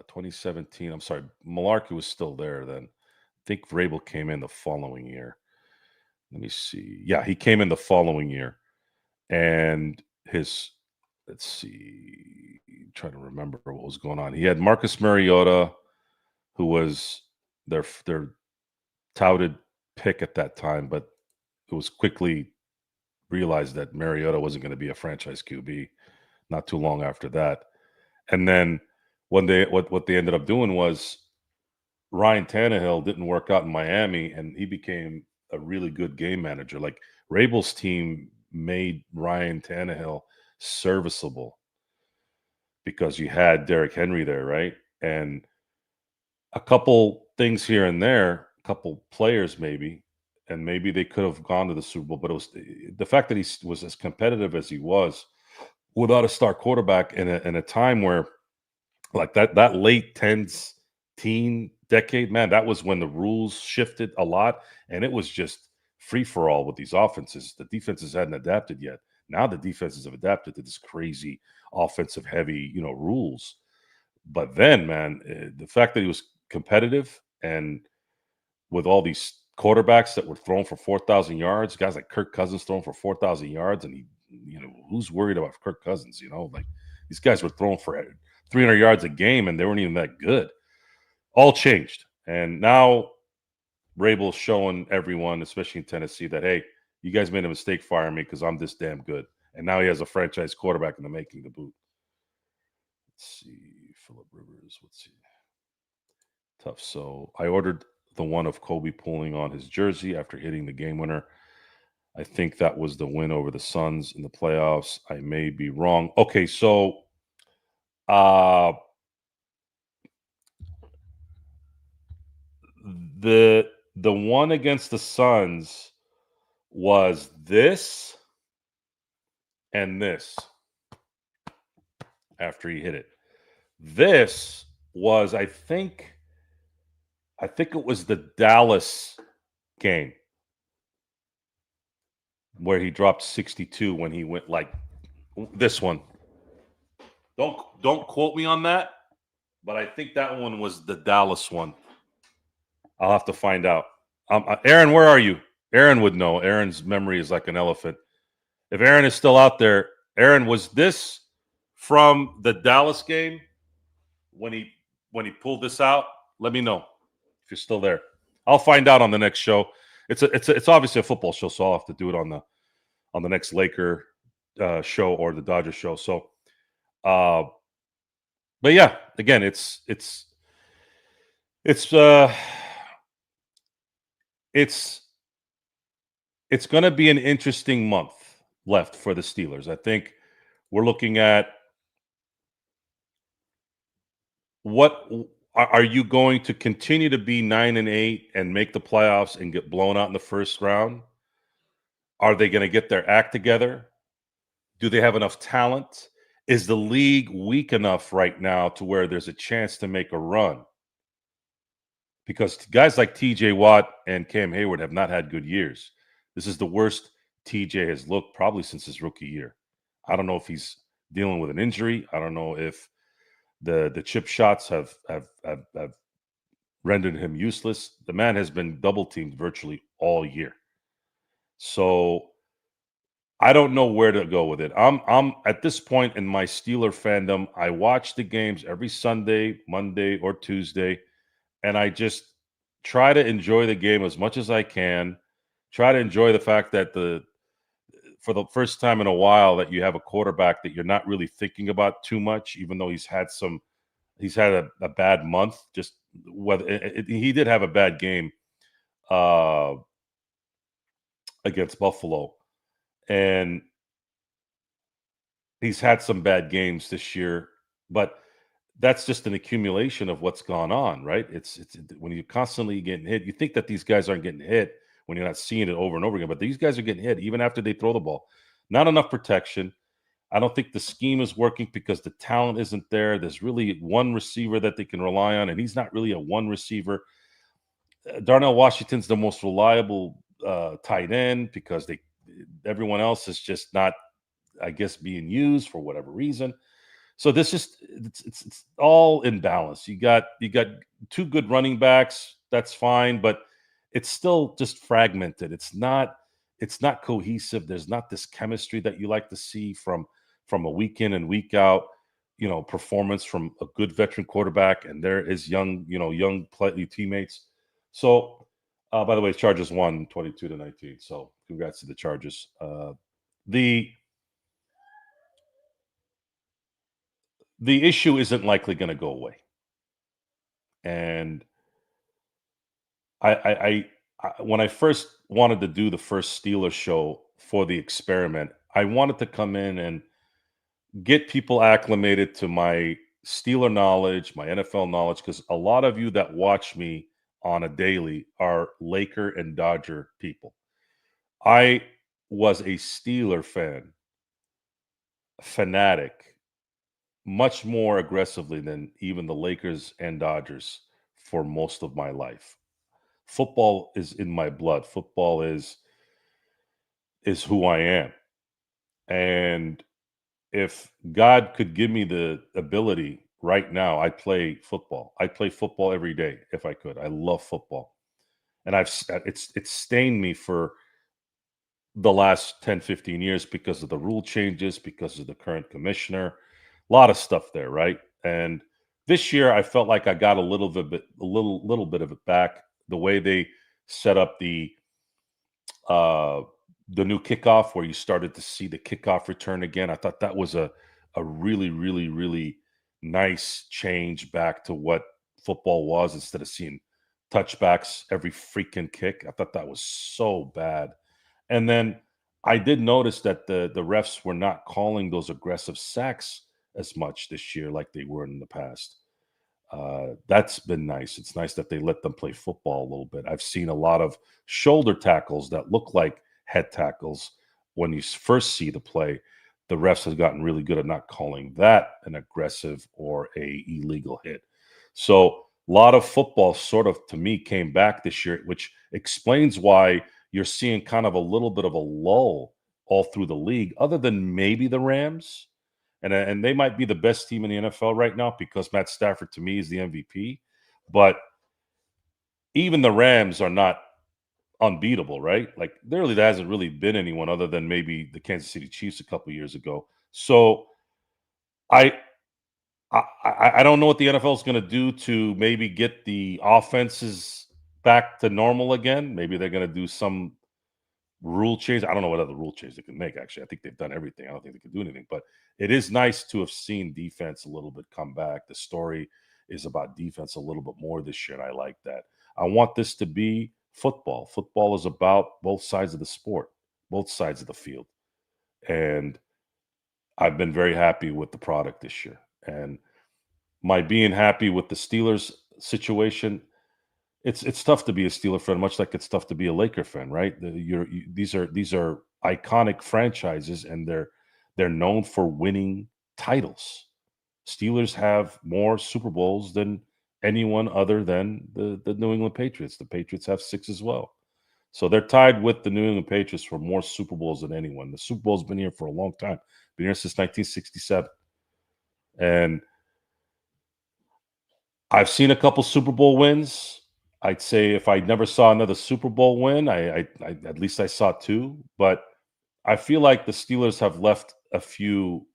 2017. I'm sorry. Malarkey was still there then. I think Vrabel came in the following year. Let me see. Yeah, he came in the following year. And let's see. I'm trying to remember what was going on. He had Marcus Mariota, who was their touted pick at that time, but it was quickly realized that Mariota wasn't going to be a franchise QB not too long after that. And then what they ended up doing was Ryan Tannehill didn't work out in Miami, and he became a really good game manager. Like Rabel's team made Ryan Tannehill serviceable because you had Derrick Henry there, right? And a couple things here and there, a couple players maybe, and maybe they could have gone to the Super Bowl. But it was the fact that he was as competitive as he was without a star quarterback in a time where, like that late tens teen decade, man, that was when the rules shifted a lot, and it was just free for all with these offenses. The defenses hadn't adapted yet. Now the defenses have adapted to this crazy offensive heavy, rules. But then, man, the fact that he was competitive and with all these quarterbacks that were thrown for 4,000 yards, guys like Kirk Cousins thrown for 4,000 yards, and who's worried about Kirk Cousins? Like these guys were thrown for 300 yards a game, and they weren't even that good. All changed, and now Rabel's showing everyone, especially in Tennessee, that hey, you guys made a mistake firing me because I'm this damn good. And now he has a franchise quarterback in the making to boot. Let's see, Phillip Rivers. Let's see. Tough. So I ordered the one of Kobe pulling on his jersey after hitting the game winner. I think that was the win over the Suns in the playoffs. I may be wrong. Okay, so the one against the Suns, was this and this after he hit it. This was, I think it was the Dallas game where he dropped 62 when he went like this one. Don't quote me on that, but I think that one was the Dallas one. I'll have to find out. Aaron, where are you? Aaron would know. Aaron's memory is like an elephant. If Aaron is still out there, Aaron, was this from the Dallas game when he pulled this out? Let me know if you're still there. I'll find out on the next show. It's obviously a football show, so I'll have to do it on the next Laker show or the Dodger show. So, but yeah, again, it's going to be an interesting month left for the Steelers. I think we're looking at what are you going to continue to be 9-8 and make the playoffs and get blown out in the first round? Are they going to get their act together? Do they have enough talent? Is the league weak enough right now to where there's a chance to make a run? Because guys like TJ Watt and Cam Hayward have not had good years. This is the worst TJ has looked probably since his rookie year. I don't know if he's dealing with an injury. I don't know if the chip shots have rendered him useless. The man has been double teamed virtually all year. So I don't know where to go with it. I'm at this point in my Steeler fandom. I watch the games every Sunday, Monday, or Tuesday, and I just try to enjoy the game as much as I can. Try to enjoy the fact that for the first time in a while that you have a quarterback that you're not really thinking about too much, even though he's had a bad month. Just he did have a bad game against Buffalo, and he's had some bad games this year, but that's just an accumulation of what's gone on, right? It's when you're constantly getting hit, you think that these guys aren't getting hit when you're not seeing it over and over again, but these guys are getting hit even after they throw the ball. Not enough protection. I don't think the scheme is working because the talent isn't there. There's really one receiver that they can rely on, and he's not really a one receiver. Darnell Washington's the most reliable tight end because everyone else is just not, I guess, being used for whatever reason. So this just it's all in balance. You got two good running backs, that's fine, but it's still just fragmented. It's not cohesive. There's not this chemistry that you like to see from a week in and week out, performance from a good veteran quarterback and there is young teammates. So by the way, Chargers won 22-19. So congrats to the Chargers. The issue isn't likely going to go away. And I when I first wanted to do the first Steelers show for the experiment, I wanted to come in and get people acclimated to my Steeler knowledge, my NFL knowledge, because a lot of you that watch me on a daily are Laker and Dodger people. I was a Steeler fanatic, much more aggressively than even the Lakers and Dodgers for most of my life. Football is in my blood. Football is who I am. And if God could give me the ability right now, I'd play football. I'd play football every day if I could. I love football. And it's stained me for the last 10, 15 years because of the rule changes, because of the current commissioner, a lot of stuff there, right? And this year I felt like I got a little bit of it back. The way they set up the new kickoff, where you started to see the kickoff return again, I thought that was a really, really, really nice change back to what football was instead of seeing touchbacks every freaking kick. I thought that was so bad. And then I did notice that the refs were not calling those aggressive sacks as much this year like they were in the past. That's been nice. It's nice that they let them play football a little bit. I've seen a lot of shoulder tackles that look like head tackles. When you first see the play, the refs have gotten really good at not calling that an aggressive or a illegal hit. So a lot of football sort of to me came back this year, which explains why you're seeing kind of a little bit of a lull all through the league, other than maybe the Rams. And they might be the best team in the NFL right now because Matt Stafford to me is the MVP. But even the Rams are not unbeatable, right? Like there hasn't really been anyone other than maybe the Kansas City Chiefs a couple years ago. So I I don't know what the NFL is going to do to maybe get the offenses back to normal again. Maybe they're going to do some rule change. I don't know what other rule change they can make. Actually, I think they've done everything. I don't think they can do anything. But it is nice to have seen defense a little bit come back. The story is about defense a little bit more this year, and I like that. I want this to be football. Football is about both sides of the sport, both sides of the field, and I've been very happy with the product this year. And my being happy with the Steelers situation, it's tough to be a Steeler fan, much like it's tough to be a Laker fan, right? These are iconic franchises, and they're known for winning titles. Steelers have more Super Bowls than anyone other than the New England Patriots. The Patriots have 6 as well. So they're tied with the New England Patriots for more Super Bowls than anyone. The Super Bowl's been here for a long time, been here since 1967. And I've seen a couple Super Bowl wins. I'd say if I never saw another Super Bowl win, I at least I saw 2. But I feel like the Steelers have left a few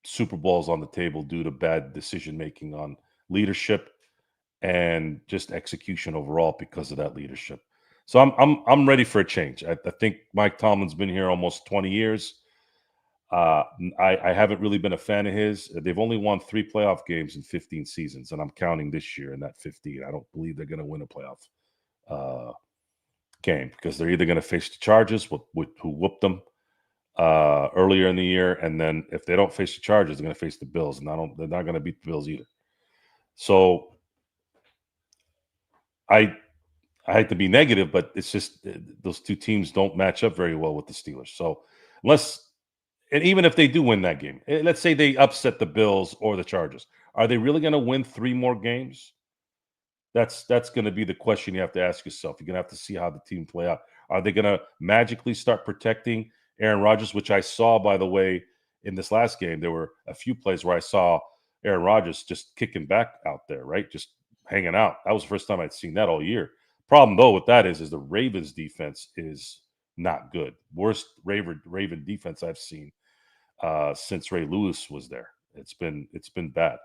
Super Bowls on the table due to bad decision making on leadership and just execution overall because of that leadership. So I'm ready for a change. I think Mike Tomlin's been here almost 20 years. I haven't really been a fan of his. They've only won 3 playoff games in 15 seasons, and I'm counting this year in that 15. I don't believe they're going to win a playoff game because they're either going to face the Chargers, who whooped them earlier in the year, and then if they don't face the Chargers, they're going to face the Bills, and they're not going to beat the Bills either. So I hate to be negative, but it's just those 2 teams don't match up very well with the Steelers. So and even if they do win that game, let's say they upset the Bills or the Chargers, are they really going to win 3 more games? That's going to be the question you have to ask yourself. You're going to have to see how the team play out. Are they going to magically start protecting Aaron Rodgers, which I saw, by the way, in this last game? There were a few plays where I saw Aaron Rodgers just kicking back out there, right? Just hanging out. That was the first time I'd seen that all year. Problem, though, with that is the Ravens defense is not good. Worst Raven defense I've seen since Ray Lewis was there. It's been bad.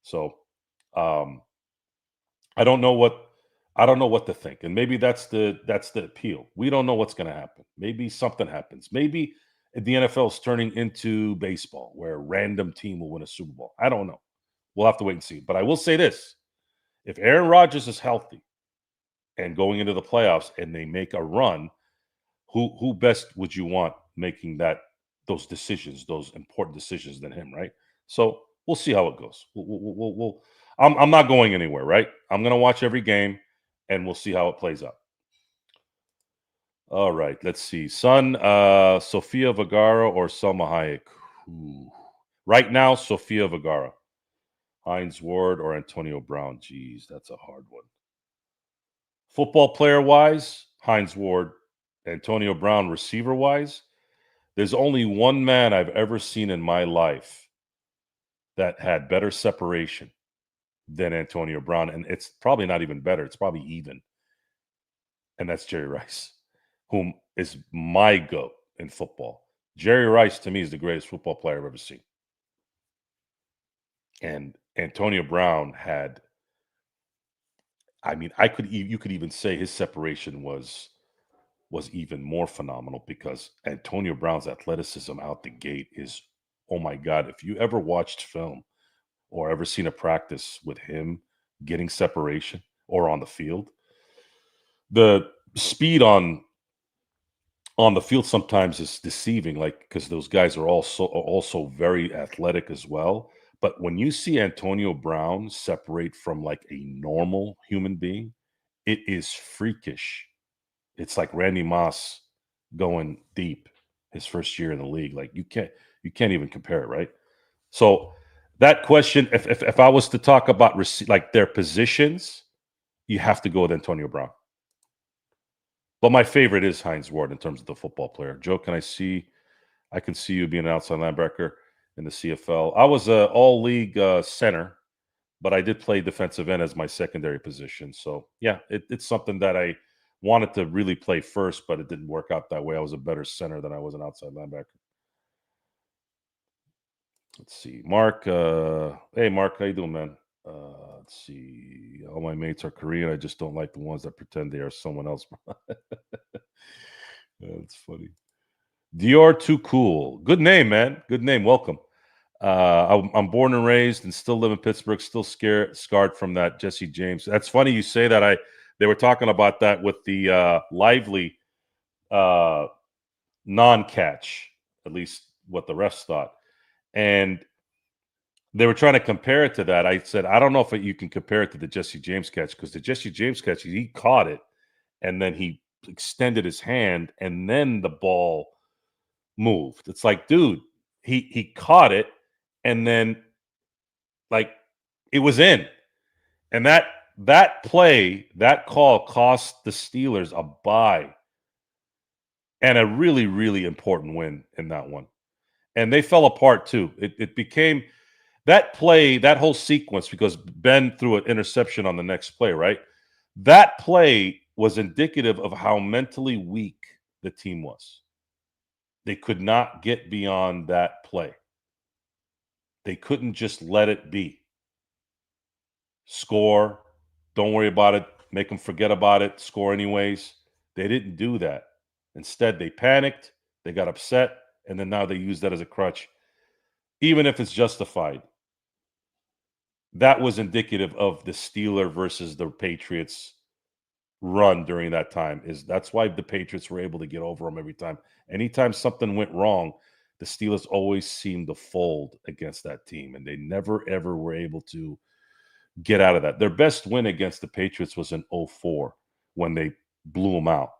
So I don't know what to think, and maybe that's the appeal. We don't know what's going to happen. Maybe something happens. Maybe the NFL is turning into baseball, where a random team will win a Super Bowl. I don't know. We'll have to wait and see. But I will say this: if Aaron Rodgers is healthy and going into the playoffs, and they make a run, who best would you want making those decisions, those important decisions, than him, right? So we'll see how it goes. I'm not going anywhere, right? I'm going to watch every game, and we'll see how it plays out. All right, let's see. Son, Sofia Vergara or Selma Hayek? Ooh. Right now, Sofia Vergara. Hines Ward or Antonio Brown? Geez, that's a hard one. Football player-wise, Hines Ward. Antonio Brown, receiver-wise, there's only one man I've ever seen in my life that had better separation than Antonio Brown, and it's probably not even better. It's probably even, and that's Jerry Rice, whom is my GOAT in football. Jerry Rice, to me, is the greatest football player I've ever seen. And Antonio Brown had, I mean, you could even say his separation was even more phenomenal because Antonio Brown's athleticism out the gate is, oh my God, if you ever watched film or ever seen a practice with him getting separation or on the field, the speed on the field sometimes is deceiving, like because those guys are also very athletic as well. But when you see Antonio Brown separate from like a normal human being, it is freakish. It's like Randy Moss going deep his first year in the league. Like you can't even compare it, right? So that question, if I was to talk about like their positions, you have to go with Antonio Brown. But my favorite is Hines Ward in terms of the football player. Joe, I can see you being an outside linebacker in the CFL. I was a all league center, but I did play defensive end as my secondary position. So yeah, it's something that I wanted to really play first, but it didn't work out that way. I was a better center than I was an outside linebacker. Let's see, Mark. Hey, Mark, how you doing, man? Let's see. All my mates are Korean. I just don't like the ones that pretend they are someone else. That's funny. Dior Too Cool. Good name, man. Good name. Welcome. I'm born and raised and still live in Pittsburgh. Still scarred from that Jesse James. That's funny you say that. They were talking about that with the lively uh, non-catch, at least what the refs thought, and they were trying to compare it to that. I said I don't know if you can compare it to the Jesse James catch because the Jesse James catch he caught it and then he extended his hand and then the ball moved. It's like, dude, he caught it and then like it was in. And that play, that call cost the Steelers a bye and a really, really important win in that one. And they fell apart too. It became that play, that whole sequence, because Ben threw an interception on the next play, right? That play was indicative of how mentally weak the team was. They could not get beyond that play. They couldn't just let it be. Score, don't worry about it, make them forget about it, score anyways. They didn't do that. Instead, they panicked, they got upset, and then now they use that as a crutch. Even if it's justified, that was indicative of the Steeler versus the Patriots run during that time. That's why the Patriots were able to get over them every time. Anytime something went wrong, the Steelers always seemed to fold against that team, and they never ever were able to get out of that. Their best win against the Patriots was in 04 when they blew them out.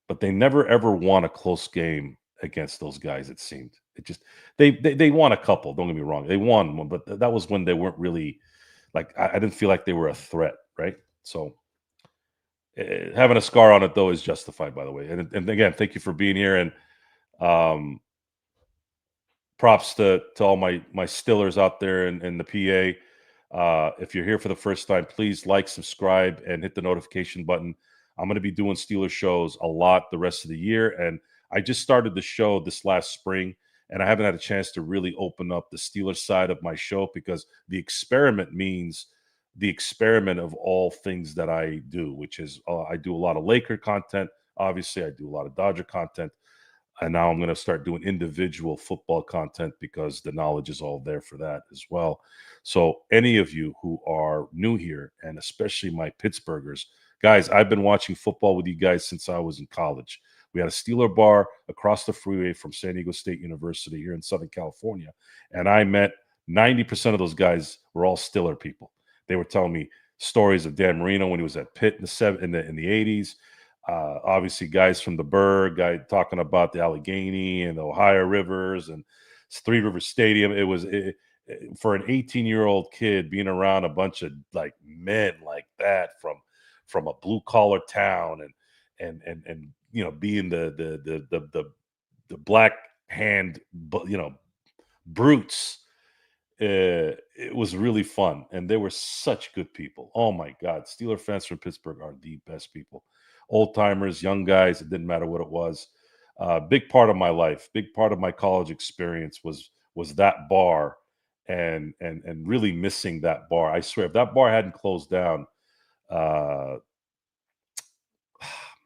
But they never ever won a close game against those guys, it seemed. It just they won a couple, don't get me wrong. They won one, but that was when they weren't really like I didn't feel like they were a threat, right? So having a scar on it though is justified, by the way. And again, thank you for being here and um props to all my Stillers out there in the PA. If you're here for the first time, please like, subscribe, and hit the notification button. I'm going to be doing Steelers shows a lot the rest of the year. And I just started the show this last spring, and I haven't had a chance to really open up the Steelers side of my show because the experiment means the experiment of all things that I do, which is I do a lot of Laker content. Obviously, I do a lot of Dodger content. And now I'm going to start doing individual football content because the knowledge is all there for that as well. So, any of you who are new here, and especially my Pittsburghers, guys, I've been watching football with you guys since I was in college. We had a Steeler bar across the freeway from San Diego State University here in Southern California. And I met 90% of those guys were all Steeler people. They were telling me stories of Dan Marino when he was at Pitt in the 80s. Obviously, guys from the Burgh, guy talking about the Allegheny and the Ohio rivers and Three River Stadium. It was for an 18-year-old kid being around a bunch of like men like that from a blue collar town and you know being the black hand brutes. It was really fun, and they were such good people. Oh my God, Steeler fans from Pittsburgh are the best people. Old timers, young guys, it didn't matter what it was. Big part of my life, big part of my college experience was that bar, and really missing that bar. I swear, if that bar hadn't closed down, uh,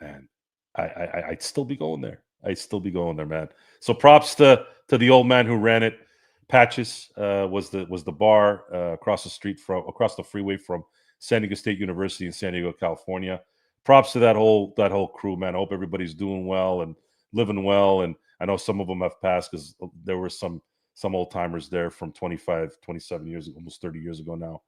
man, I'd still be going there. I'd still be going there, man. So props to the old man who ran it. Patches was the bar across the freeway from San Diego State University in San Diego, California. Props to that whole crew, man. I hope everybody's doing well and living well. And I know some of them have passed because there were some old timers there from 25, 27 years, almost 30 years ago now.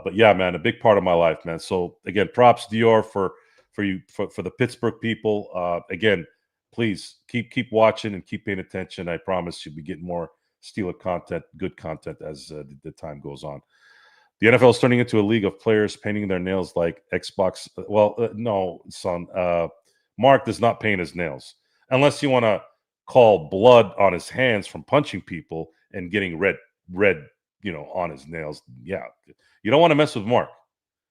But yeah, man, a big part of my life, man. So again, props Dior for the Pittsburgh people. Again, please keep watching and keep paying attention. I promise you'll be getting more Steeler content, good content as the time goes on. The NFL is turning into a league of players painting their nails like Xbox. Well, no, son. Mark does not paint his nails unless you want to call blood on his hands from punching people and getting red, on his nails. Yeah, you don't want to mess with Mark.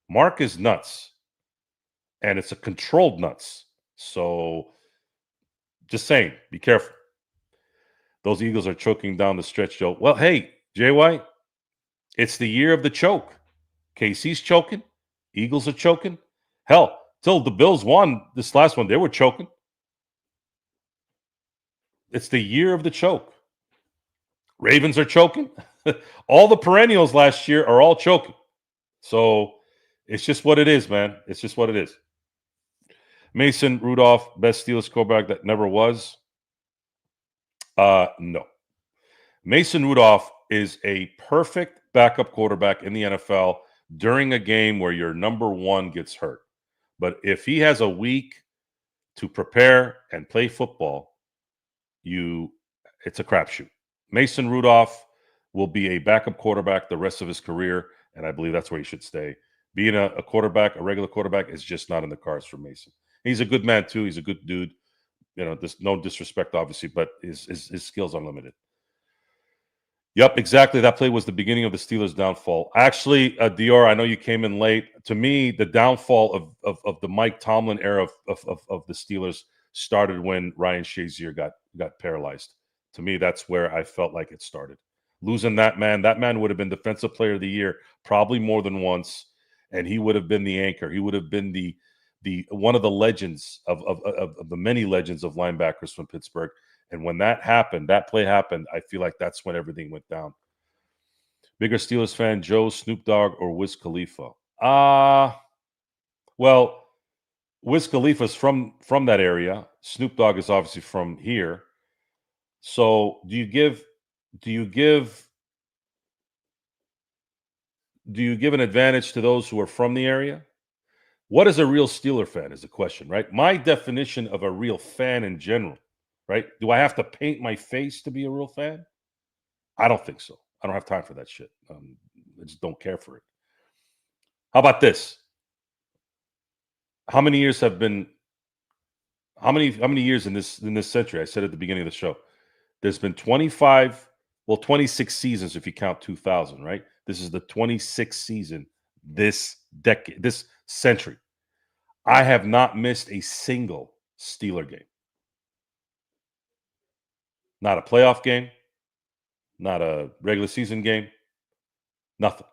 Mark is nuts, and it's a controlled nuts. So, just saying, be careful. Those Eagles are choking down the stretch, Joe. Well, hey, JY, it's the year of the choke. KC's choking. Eagles are choking. Hell, till the Bills won this last one, they were choking. It's the year of the choke. Ravens are choking. All the perennials last year are all choking. So it's just what it is, man. It's just what it is. Mason Rudolph, best Steelers quarterback that never was. No. Mason Rudolph is a perfect backup quarterback in the NFL during a game where your number one gets hurt. But if he has a week to prepare and play football, it's a crapshoot. Mason Rudolph will be a backup quarterback the rest of his career, and I believe that's where he should stay. Being a quarterback, a regular quarterback, is just not in the cards for Mason. He's a good man too. He's a good dude. There's no disrespect, obviously, but his skills are limited. Yep, exactly. That play was the beginning of the Steelers' downfall. Actually, Dior, I know you came in late. To me, the downfall of the Mike Tomlin era of the Steelers started when Ryan Shazier got paralyzed. To me, that's where I felt like it started. Losing that man would have been Defensive Player of the Year probably more than once, and he would have been the anchor. He would have been the one of the legends of the many legends of linebackers from Pittsburgh. And when that play happened, I feel like that's when everything went down. Bigger Steelers fan, Joe, Snoop Dogg, or Wiz Khalifa? Well, Wiz Khalifa's from that area. Snoop Dogg is obviously from here. So do you give an advantage to those who are from the area? What is a real Steeler fan is the question, right? My definition of a real fan in general, right? Do I have to paint my face to be a real fan? I don't think so. I don't have time for that shit. I just don't care for it. How about this? How many years in this century? I said at the beginning of the show, there's been 26 seasons if you count 2000, right? This is the 26th season this decade, this century. I have not missed a single Steeler game. Not a playoff game, not a regular season game, nothing.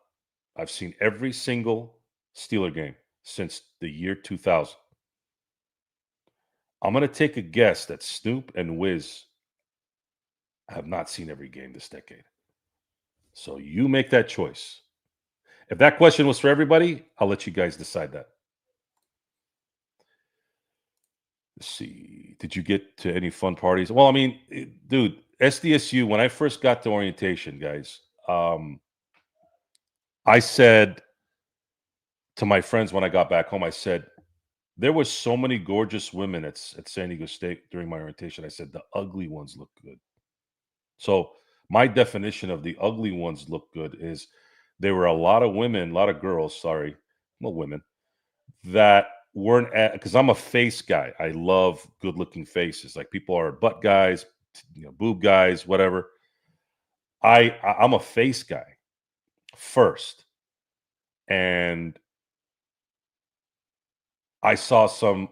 I've seen every single Steeler game since the year 2000. I'm going to take a guess that Snoop and Wiz have not seen every game this decade. So you make that choice. If that question was for everybody, I'll let you guys decide that. Let's see. Did you get to any fun parties? Well, I mean, dude, SDSU, when I first got to orientation, guys, I said to my friends when I got back home, I said, there were so many gorgeous women at San Diego State during my orientation. I said, the ugly ones look good. So my definition of the ugly ones look good is there were a lot of women, a lot of girls, women, that weren't because I'm a face guy. I love good looking faces. Like people are butt guys, boob guys, whatever. I'm a face guy first. And I saw some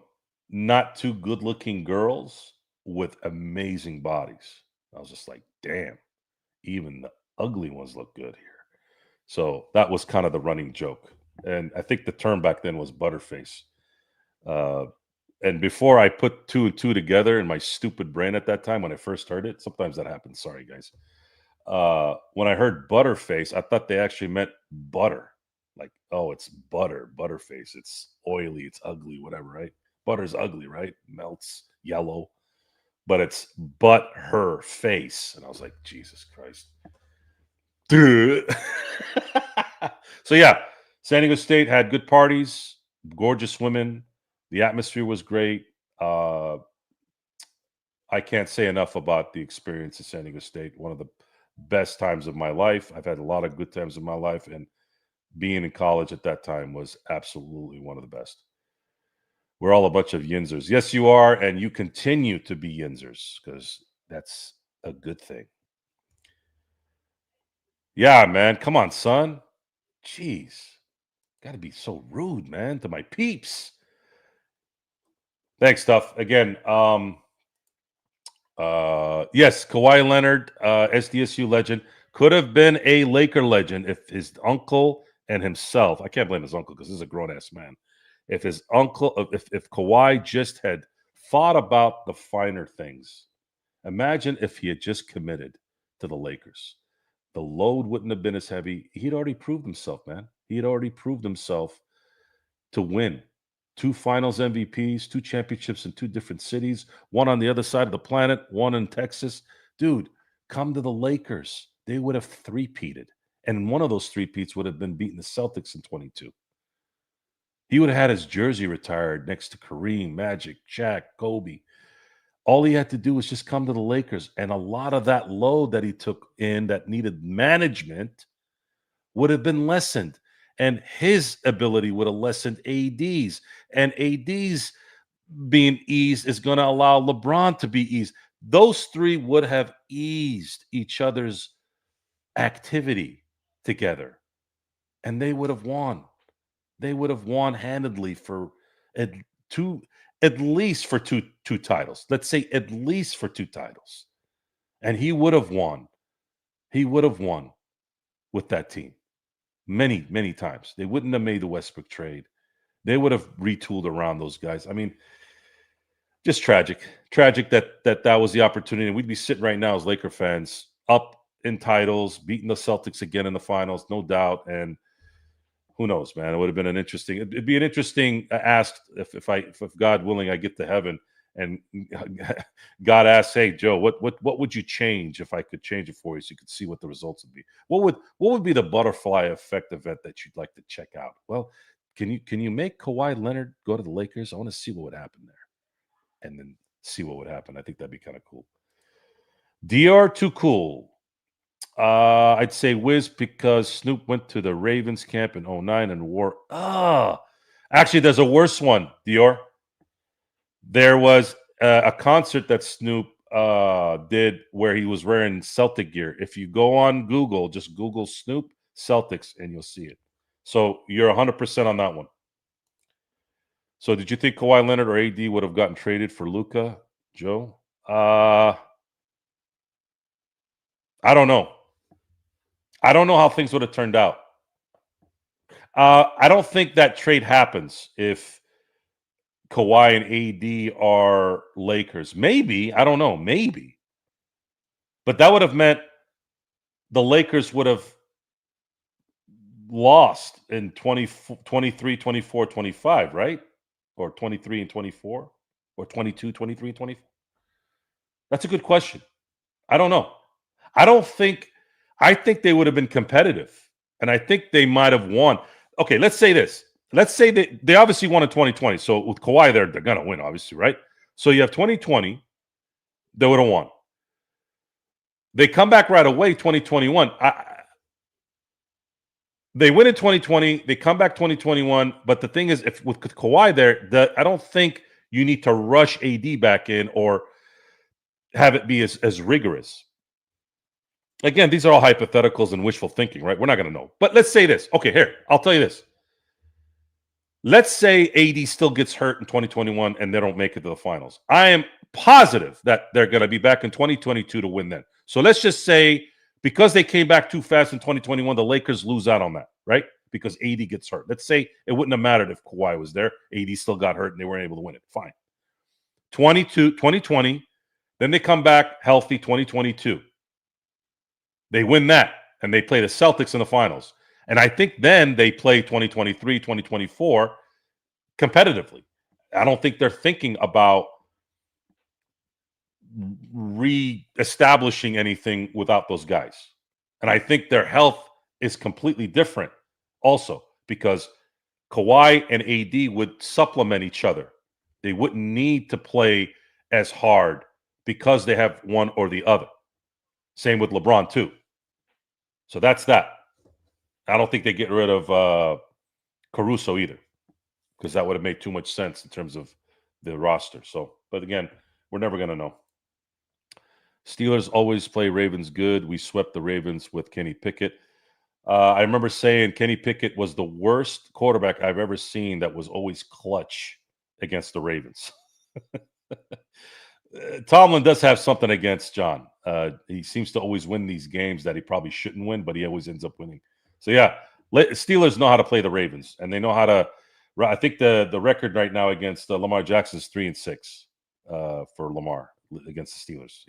not too good looking girls with amazing bodies. I was just like, damn, even the ugly ones look good here. So that was kind of the running joke. And I think the term back then was butterface. And before I put two and two together in my stupid brain at that time when I first heard it, sometimes that happens. Sorry, guys. When I heard butterface, I thought they actually meant butter. Like, oh, it's butterface. It's oily, it's ugly, whatever, right? Butter's ugly, right? Melts, yellow. But it's her face. And I was like, Jesus Christ. Dude. So yeah, San Diego State had good parties, gorgeous women. The atmosphere was great. I can't say enough about the experience at San Diego State. One of the best times of my life. I've had a lot of good times in my life, and being in college at that time was absolutely one of the best. We're all a bunch of Yinzers. Yes, you are, and you continue to be Yinzers because that's a good thing. Yeah, man. Come on, son. Jeez. Got to be so rude, man, to my peeps. Thanks, Stuff. Again, yes, Kawhi Leonard, SDSU legend, could have been a Laker legend if his uncle and himself, I can't blame his uncle because this is a grown-ass man. If his uncle, if Kawhi just had thought about the finer things, imagine if he had just committed to the Lakers. The load wouldn't have been as heavy. He'd already proved himself, man. He had already proved himself to win 2 finals MVPs, 2 championships in 2 different cities, one on the other side of the planet, one in Texas. Dude, come to the Lakers. They would have three-peated. And one of those three-peats would have been beating the Celtics in 22. He would have had his jersey retired next to Kareem, Magic, Shaq, Kobe. All he had to do was just come to the Lakers. And a lot of that load that he took in that needed management would have been lessened. And his ability would have lessened AD's. And AD's being eased is going to allow LeBron to be eased. Those three would have eased each other's activity together. And they would have won. They would have won handedly for at least for two titles. Let's say at least for 2 titles. And he would have won. He would have won with that team. Many, many times. They wouldn't have made the Westbrook trade. They would have retooled around those guys. I mean, just tragic. Tragic that was the opportunity. And we'd be sitting right now as Laker fans up in titles, beating the Celtics again in the finals, no doubt. And who knows, man? It would have been it'd be an interesting ask if God willing, I get to heaven and God asks, hey, Joe, what would you change if I could change it for you so you could see what the results would be? What would be the butterfly effect event that you'd like to check out? Well, can you make Kawhi Leonard go to the Lakers? I want to see what would happen there. And then see what would happen. I think that'd be kind of cool. DR too cool. I'd say Wiz because Snoop went to the Ravens camp in 09 and wore. Actually, there's a worse one, Dior. There was a concert that Snoop did where he was wearing Celtic gear. If you go on Google, just Google Snoop Celtics and you'll see it. So you're 100% on that one. So did you think Kawhi Leonard or AD would have gotten traded for Luka, Joe? I don't know. I don't know how things would have turned out. I don't think that trade happens if Kawhi and AD are Lakers. Maybe. I don't know. Maybe. But that would have meant the Lakers would have lost in 23, 24, 25, right? Or 23 and 24? Or 22, 23 and 24? That's a good question. I don't know. I think they would have been competitive. And I think they might have won. Okay, let's say this. Let's say that they obviously won in 2020. So with Kawhi there, they're going to win, obviously, right? So you have 2020, they would have won. They come back right away, 2021. They win in 2020. They come back 2021. But the thing is, if with Kawhi there, I don't think you need to rush AD back in or have it be as rigorous. Again, these are all hypotheticals and wishful thinking, right? We're not going to know. But let's say this. Okay, here, I'll tell you this. Let's say AD still gets hurt in 2021 and they don't make it to the finals. I am positive that they're going to be back in 2022 to win then. So let's just say because they came back too fast in 2021, the Lakers lose out on that, right? Because AD gets hurt. Let's say it wouldn't have mattered if Kawhi was there. AD still got hurt and they weren't able to win it. Fine. 2020, then they come back healthy 2022. They win that, and they play the Celtics in the finals. And I think then they play 2023, 2024 competitively. I don't think they're thinking about re-establishing anything without those guys. And I think their health is completely different also because Kawhi and AD would supplement each other. They wouldn't need to play as hard because they have one or the other. Same with LeBron, too. So that's that. I don't think they get rid of Caruso either, because that would have made too much sense in terms of the roster. So, but again, we're never going to know. Steelers always play Ravens good. We swept the Ravens with Kenny Pickett. I remember saying Kenny Pickett was the worst quarterback I've ever seen that was always clutch against the Ravens. Tomlin does have something against John. He seems to always win these games that he probably shouldn't win, but he always ends up winning. So yeah, Steelers know how to play the Ravens, and they know how to. I think the record right now against Lamar Jackson is 3-6 for Lamar against the Steelers.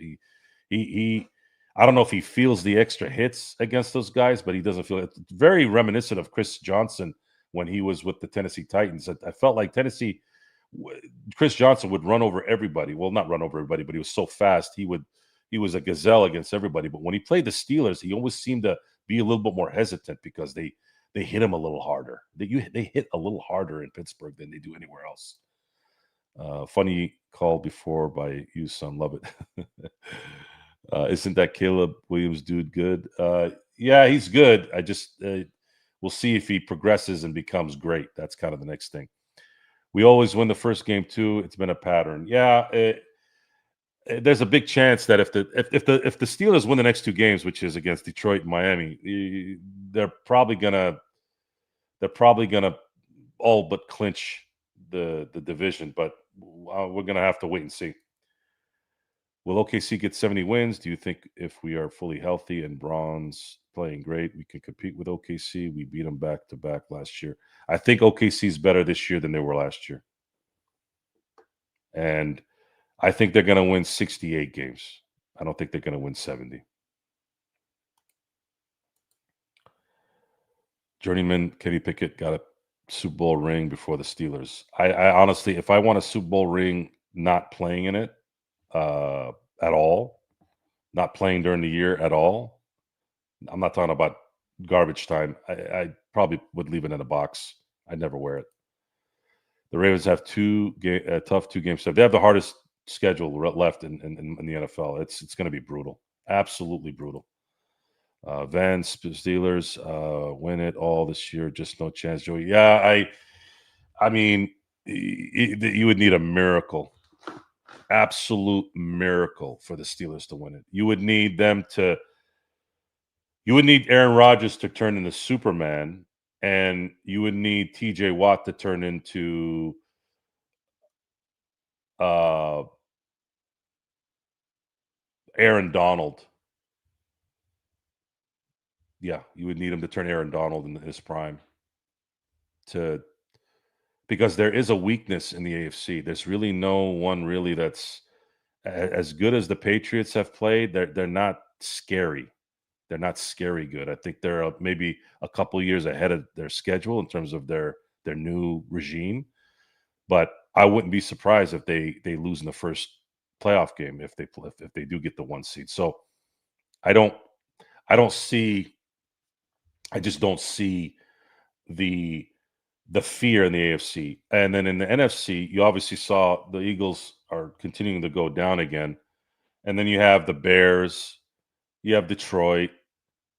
He I don't know if he feels the extra hits against those guys, but he doesn't feel it. It's very reminiscent of Chris Johnson when he was with the Tennessee Titans. I felt like Chris Johnson would run over everybody. Well, not run over everybody, but he was so fast. He was a gazelle against everybody. But when he played the Steelers, he always seemed to be a little bit more hesitant because they hit him a little harder. They hit a little harder in Pittsburgh than they do anywhere else. Funny call before by you, son. Love it. Isn't that Caleb Williams dude good? Yeah, he's good. I just we'll see if he progresses and becomes great. That's kind of the next thing. We always win the first game too. It's been a pattern. Yeah, there's a big chance that if the Steelers win the next two games, which is against Detroit and Miami, they're probably gonna all but clinch the division. But we're gonna have to wait and see. Will OKC get 70 wins? Do you think if we are fully healthy and Braun's playing great, we can compete with OKC? We beat them back to back last year. I think OKC is better this year than they were last year. And I think they're going to win 68 games. I don't think they're going to win 70. Journeyman Kenny Pickett got a Super Bowl ring before the Steelers. I honestly, if I want a Super Bowl ring not playing in it, at all, not playing during the year at all. I'm not talking about garbage time. I probably would leave it in a box. I'd never wear it. The Ravens have tough 2 games. They have the hardest schedule left in the NFL. It's going to be brutal, absolutely brutal. Vance Steelers win it all this year. Just no chance, Joey. Yeah, I mean, you would need a miracle. Absolute miracle for the Steelers to win it. You would need Aaron Rodgers to turn into Superman, and you would need TJ Watt to turn into Aaron Donald. Yeah, you would need him to turn Aaron Donald in his prime because there is a weakness in the AFC. There's really no one really that's as good as the Patriots have played. They're not scary. They're not scary good. I think they're maybe a couple years ahead of their schedule in terms of their new regime. But I wouldn't be surprised if they lose in the first playoff game if they do get the 1 seed. So I just don't see the fear in the AFC. And then in the NFC, you obviously saw the Eagles are continuing to go down again. And then you have the Bears, you have Detroit,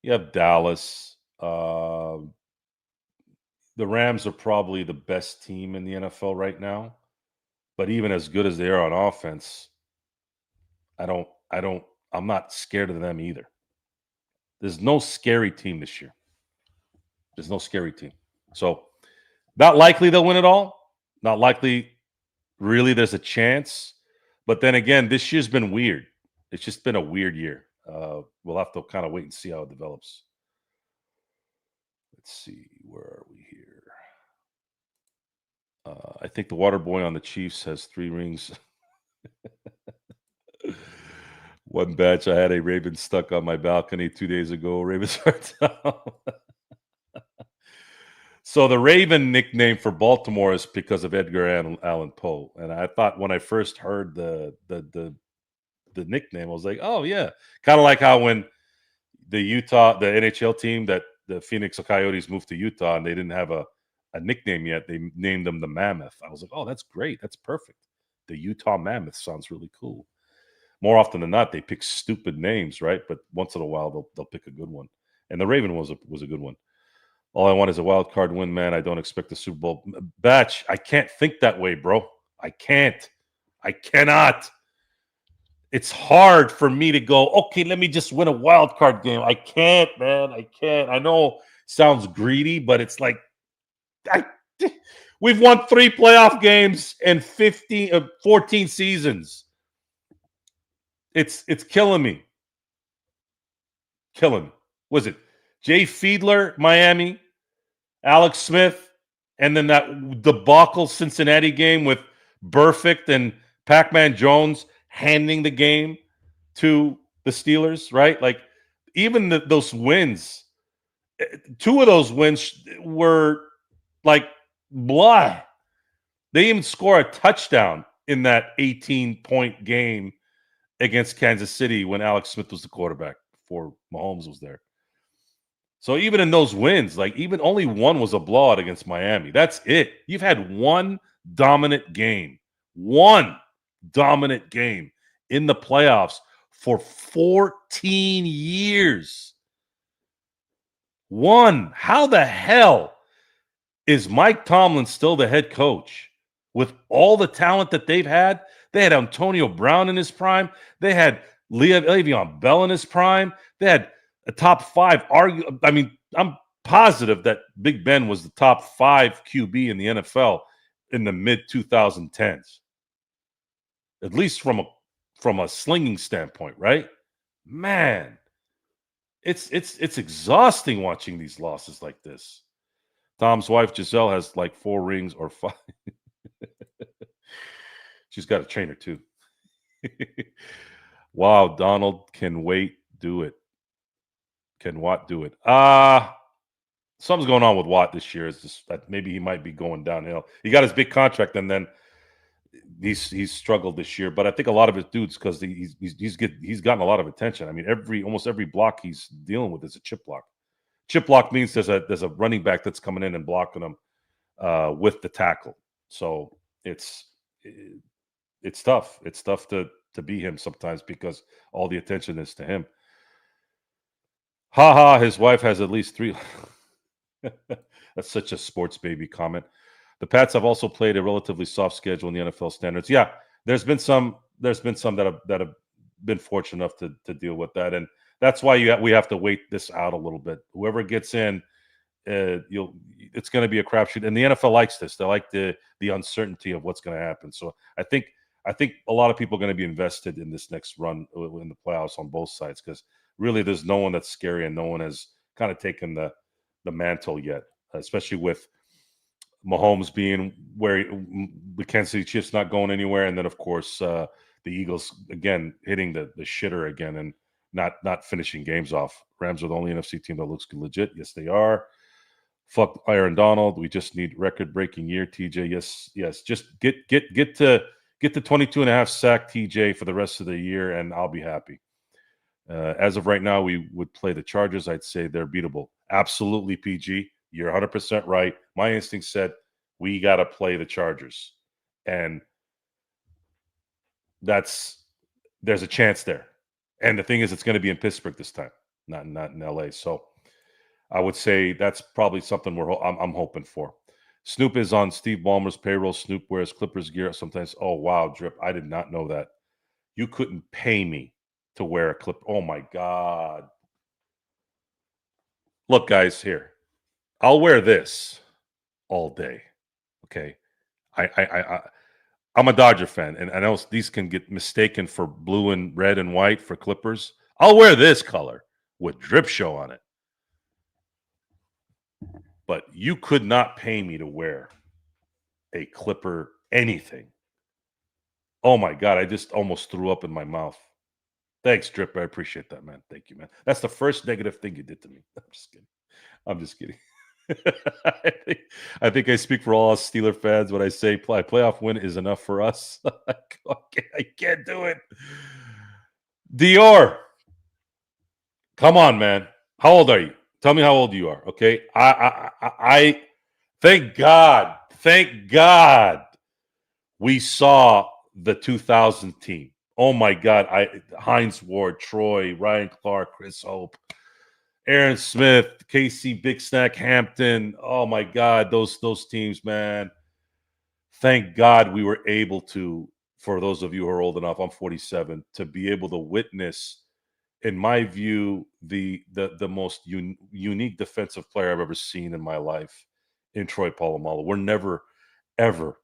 you have Dallas. The Rams are probably the best team in the NFL right now. But even as good as they are on offense, I'm not scared of them either. There's no scary team this year. There's no scary team. So not likely they'll win it all. Not likely really there's a chance. But then again, this year's been weird. It's just been a weird year. We'll have to kind of wait and see how it develops. Let's see. Where are we here? I think the water boy on the Chiefs has 3 rings. One batch, I had a Raven stuck on my balcony 2 days ago. Ravens are down. So the Raven nickname for Baltimore is because of Edgar Allan Poe. And I thought when I first heard the nickname, I was like, oh yeah. Kind of like how when the NHL team that the Phoenix Coyotes moved to Utah and they didn't have a nickname yet, they named them the Mammoth. I was like, oh, that's great. That's perfect. The Utah Mammoth sounds really cool. more often than not, they pick stupid names, right? But once in a while, they'll pick a good one. And the Raven was a good one. All I want is a wild card win, man. I don't expect the Super Bowl. Batch, I can't think that way, bro. I can't. I cannot. It's hard for me to go, okay, let me just win a wild card game. I can't, man. I can't. I know sounds greedy, but it's like we've won 3 playoff games in 14 seasons. It's killing me. Killing me. Was it Jay Fiedler, Miami, Alex Smith, and then that debacle Cincinnati game with Burfict and Pac-Man Jones handing the game to the Steelers, right? Like, even those wins, 2 of those wins were like blah. They even score a touchdown in that 18-point game against Kansas City when Alex Smith was the quarterback before Mahomes was there. So even in those wins, like, even only one was a blowout against Miami. That's it. You've had one dominant game in the playoffs for 14 years. One. How the hell is Mike Tomlin still the head coach with all the talent that they've had? They had Antonio Brown in his prime. They had Le'Veon Bell in his prime. They had a top 5 I'm positive that Big Ben was the top 5 QB in the NFL in the mid 2010s. At least from a slinging standpoint, right? Man, it's exhausting watching these losses like this. Tom's wife Giselle has like 4 rings or 5. She's got a trainer too. Wow, Donald can wait. Do it. Can Watt do it? Something's going on with Watt this year. It's just that maybe he might be going downhill. He got his big contract, and then he's struggled this year. But I think a lot of it, dudes, because he's gotten a lot of attention. I mean, almost every block he's dealing with is a chip block. Chip block means there's a running back that's coming in and blocking him with the tackle. So it's tough. It's tough to be him sometimes because all the attention is to him. His wife has at least 3. That's such a sports baby comment. The Pats have also played a relatively soft schedule in the NFL standards. Yeah, there's been some that have been fortunate enough to deal with that, and that's why we have to wait this out a little bit. Whoever gets in, it's going to be a crapshoot, and the NFL likes this. They like the uncertainty of what's going to happen. So I think a lot of people are going to be invested in this next run in the playoffs on both sides, because really there's no one that's scary and no one has kind of taken the mantle yet, especially with Mahomes being where the Kansas City Chiefs not going anywhere, and then of course the Eagles again hitting the shitter again and not finishing games off. Rams are the only NFC team that looks legit. Yes, they are. Fuck Aaron Donald. We just need record-breaking year, TJ. Yes. Just get to 22.5 sack, TJ, for the rest of the year, and I'll be happy. As of right now, we would play the Chargers. I'd say they're beatable. Absolutely, PG. You're 100% right. My instinct said we got to play the Chargers. And there's a chance there. And the thing is, it's going to be in Pittsburgh this time, not in LA. So I would say that's probably something I'm hoping for. Snoop is on Steve Ballmer's payroll. Snoop wears Clippers gear sometimes. Oh, wow, Drip. I did not know that. You couldn't pay me to wear a clip. Oh my God. Look, guys, here. I'll wear this all day. Okay. I'm a Dodger fan, and I know these can get mistaken for blue and red and white for Clippers. I'll wear this color with Drip Show on it. But you could not pay me to wear a Clipper anything. Oh my God, I just almost threw up in my mouth. Thanks, Drip. I appreciate that, man. Thank you, man. That's the first negative thing you did to me. I'm just kidding. I think I speak for all us Steeler fans when I say playoff win is enough for us. I can't do it. Dior, come on, man. How old are you? Tell me how old you are, okay? I thank God we saw the 2000 team. Oh my God. Heinz Ward, Troy, Ryan Clark, Chris Hope, Aaron Smith, KC Big Snack Hampton. Oh my God, those teams, man. Thank God we were able to, for those of you who are old enough, I'm 47, to be able to witness, in my view, the most unique defensive player I've ever seen in my life in Troy Polamalu. We're never, ever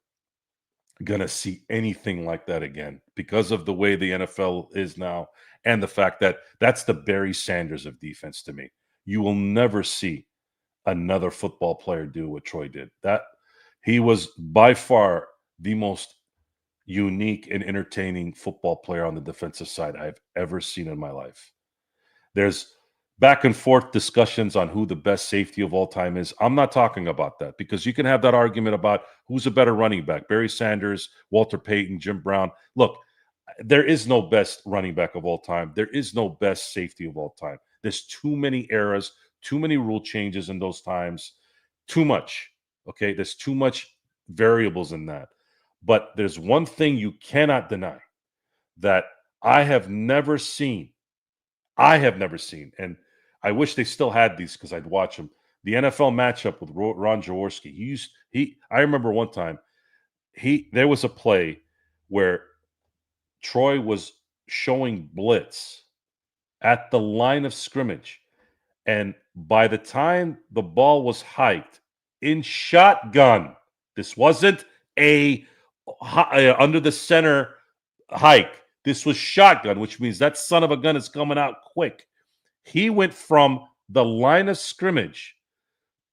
going to see anything like that again because of the way the NFL is now and the fact that that's the Barry Sanders of defense to me. You will never see another football player do what Troy did. That he was by far the most unique and entertaining football player on the defensive side I've ever seen in my life. There's back and forth discussions on who the best safety of all time is. I'm not talking about that because you can have that argument about who's a better running back, Barry Sanders, Walter Payton, Jim Brown. Look, there is no best running back of all time. There is no best safety of all time. There's too many eras, too many rule changes in those times, too much. Okay, there's too much variables in that. But there's one thing you cannot deny that I have never seen. And I wish they still had these because I'd watch them. The NFL matchup with Ron Jaworski. I remember one time there was a play where Troy was showing blitz at the line of scrimmage, and by the time the ball was hiked in shotgun, this wasn't a under the center hike. This was shotgun, which means that son of a gun is coming out quick. He went from the line of scrimmage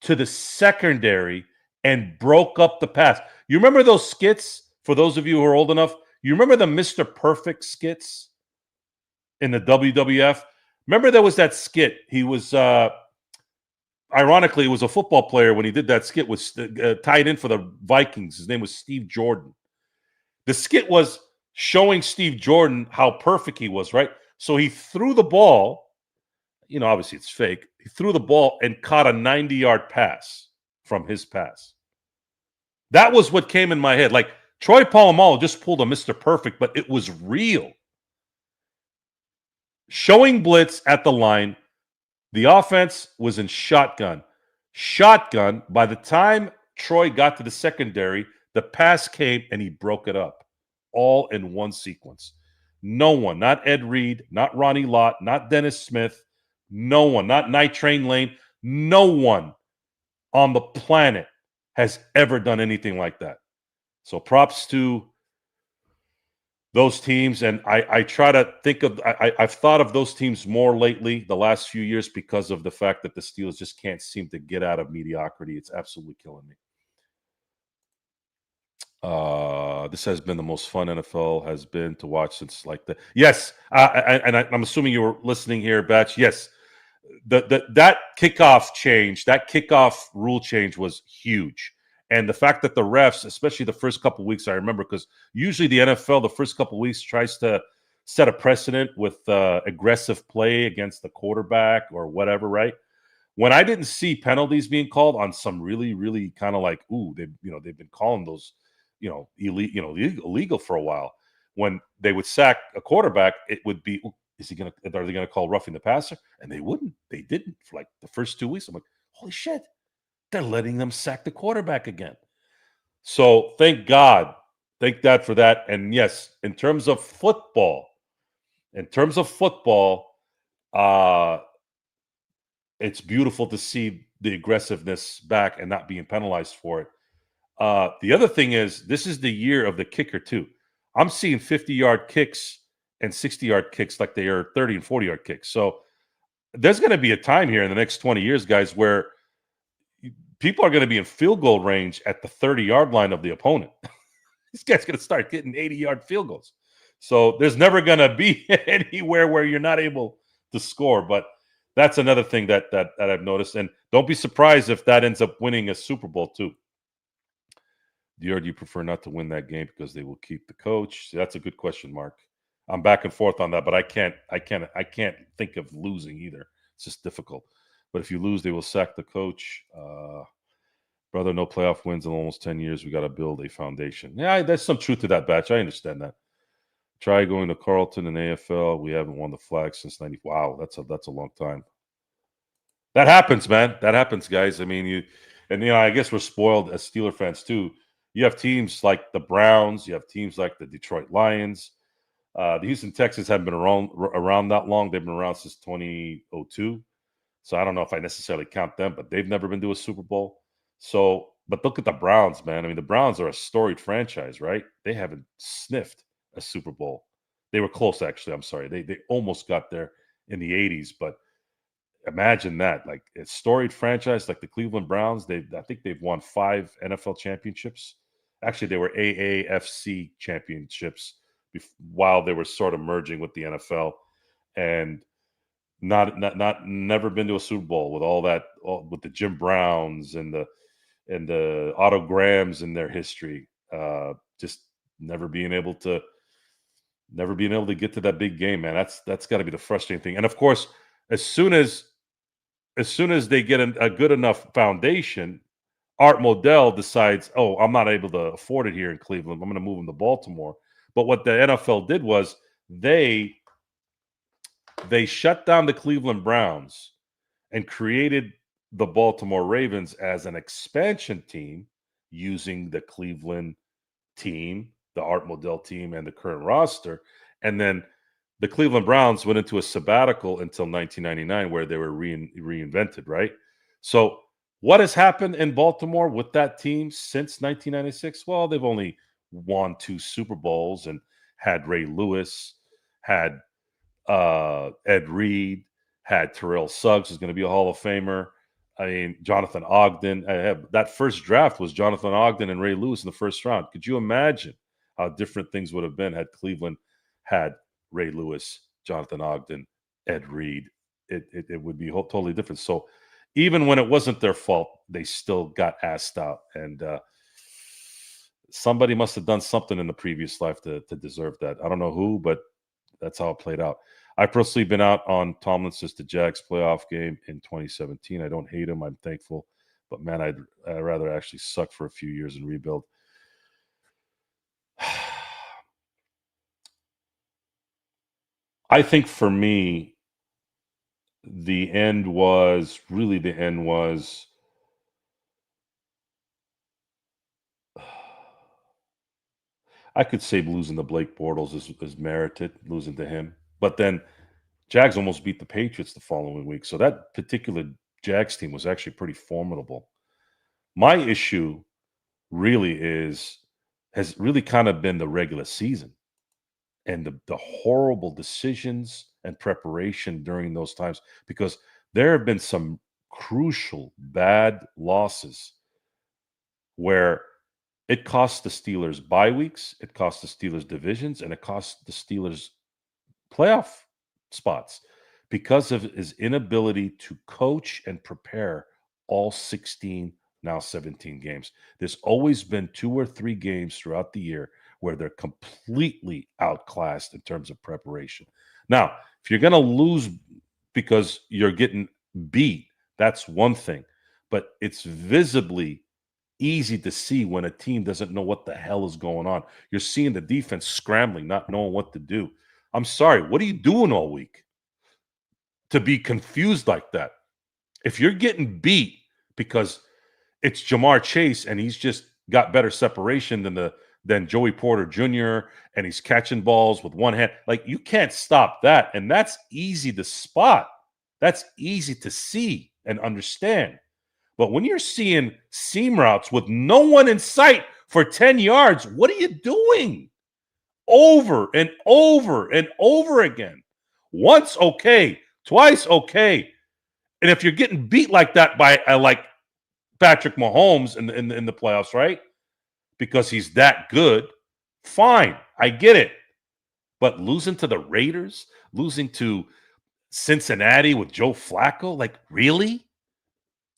to the secondary and broke up the pass. You remember those skits? For those of you who are old enough, you remember the Mr. Perfect skits in the WWF? Remember there was that skit. He was, ironically, he was a football player when he did that skit, was tied in for the Vikings. His name was Steve Jordan. The skit was showing Steve Jordan how perfect he was, right? So he threw the ball. You know, obviously it's fake. He threw the ball and caught a 90-yard pass from his pass. That was what came in my head. Like, Troy Polamalu just pulled a Mr. Perfect, but it was real. Showing blitz at the line. The offense was in shotgun. Shotgun, by the time Troy got to the secondary, the pass came and he broke it up. All in one sequence. No one, not Ed Reed, not Ronnie Lott, not Dennis Smith, no one, not Night Train Lane, no one on the planet has ever done anything like that. So props to those teams. And I try to think of, I've thought of those teams more lately the last few years because of the fact that the Steelers just can't seem to get out of mediocrity. It's absolutely killing me. This has been the most fun NFL has been to watch since like the yes. I'm assuming you were listening here, Batch. Yes, that kickoff change, that kickoff rule change was huge. And the fact that the refs, especially the first couple of weeks, I remember because usually the NFL, the first couple of weeks tries to set a precedent with aggressive play against the quarterback or whatever, right? When I didn't see penalties being called on some really, really kind of like, ooh, they've been calling those, illegal for a while. When they would sack a quarterback, it would be, are they gonna call roughing the passer? And they wouldn't. They didn't for like the first 2 weeks. I'm like, holy shit, they're letting them sack the quarterback again. So thank God for that. And yes, in terms of football, it's beautiful to see the aggressiveness back and not being penalized for it. The other thing is, this is the year of the kicker too. I'm seeing 50-yard kicks and 60-yard kicks like they are 30 and 40-yard kicks. So there's going to be a time here in the next 20 years, guys, where people are going to be in field goal range at the 30-yard line of the opponent. This guy's going to start getting 80-yard field goals. So there's never going to be anywhere where you're not able to score. But that's another thing that I've noticed. And don't be surprised if that ends up winning a Super Bowl too. Do you prefer not to win that game because they will keep the coach? That's a good question, Mark. I'm back and forth on that, but I can't think of losing either. It's just difficult. But if you lose, they will sack the coach. Brother, no playoff wins in almost 10 years. We got to build a foundation. Yeah, there's some truth to that, Batch. I understand that. Try going to Carlton and AFL. We haven't won the flag since 90. Wow, that's a long time. That happens, man. That happens, guys. I mean, I guess we're spoiled as Steeler fans too. You have teams like the Browns. You have teams like the Detroit Lions. The Houston Texans haven't been around that long. They've been around since 2002. So I don't know if I necessarily count them, but they've never been to a Super Bowl. So, but look at the Browns, man. I mean, the Browns are a storied franchise, right? They haven't sniffed a Super Bowl. They were close, actually. I'm sorry. They almost got there in the 80s, but imagine that. Like a storied franchise like the Cleveland Browns, I think they've won 5 NFL championships. Actually, they were AAFC championships while they were sort of merging with the NFL, and never been to a Super Bowl with all that, with the Jim Browns and the Otto Grahams in their history. Just never being able to get to that big game, man. That's got to be the frustrating thing. And of course, as soon as they get a good enough foundation, Art Modell decides, oh, I'm not able to afford it here in Cleveland. I'm going to move him to Baltimore. But what the NFL did was they shut down the Cleveland Browns and created the Baltimore Ravens as an expansion team using the Cleveland team, the Art Modell team, and the current roster. And then the Cleveland Browns went into a sabbatical until 1999, where they were reinvented, right? So what has happened in Baltimore with that team since 1996? Well, they've only won 2 Super Bowls and had Ray Lewis, had Ed Reed, had Terrell Suggs, who's going to be a Hall of Famer. I mean, Jonathan Ogden. That first draft was Jonathan Ogden and Ray Lewis in the first round. Could you imagine how different things would have been had Cleveland had Ray Lewis, Jonathan Ogden, Ed Reed? It would be totally different. So even when it wasn't their fault, they still got asked out. And somebody must have done something in the previous life to deserve that. I don't know who, but that's how it played out. I've personally been out on Tomlin since the Jags playoff game in 2017. I don't hate him. I'm thankful. But, man, I'd rather actually suck for a few years and rebuild. I think for me, the end was I could say losing to Blake Bortles is merited, losing to him. But then Jags almost beat the Patriots the following week. So that particular Jags team was actually pretty formidable. My issue really has really kind of been the regular season and the horrible decisions and preparation during those times, because there have been some crucial bad losses where it cost the Steelers bye weeks, it cost the Steelers divisions, and it cost the Steelers playoff spots because of his inability to coach and prepare all 16, now 17 games. There's always been 2 or 3 games throughout the year where they're completely outclassed in terms of preparation. Now, if you're going to lose because you're getting beat, that's one thing. But it's visibly easy to see when a team doesn't know what the hell is going on. You're seeing the defense scrambling, not knowing what to do. I'm sorry, what are you doing all week to be confused like that? If you're getting beat because it's Jamar Chase and he's just got better separation than Joey Porter Jr. and he's catching balls with one hand, like, you can't stop that. And that's easy to spot. That's easy to see and understand. But when you're seeing seam routes with no one in sight for 10 yards, what are you doing? Over and over and over again. Once, okay. Twice, okay. And if you're getting beat like that by like Patrick Mahomes in the playoffs, right? Because he's that good, fine. I get it. But losing to the Raiders, losing to Cincinnati with Joe Flacco, like, really?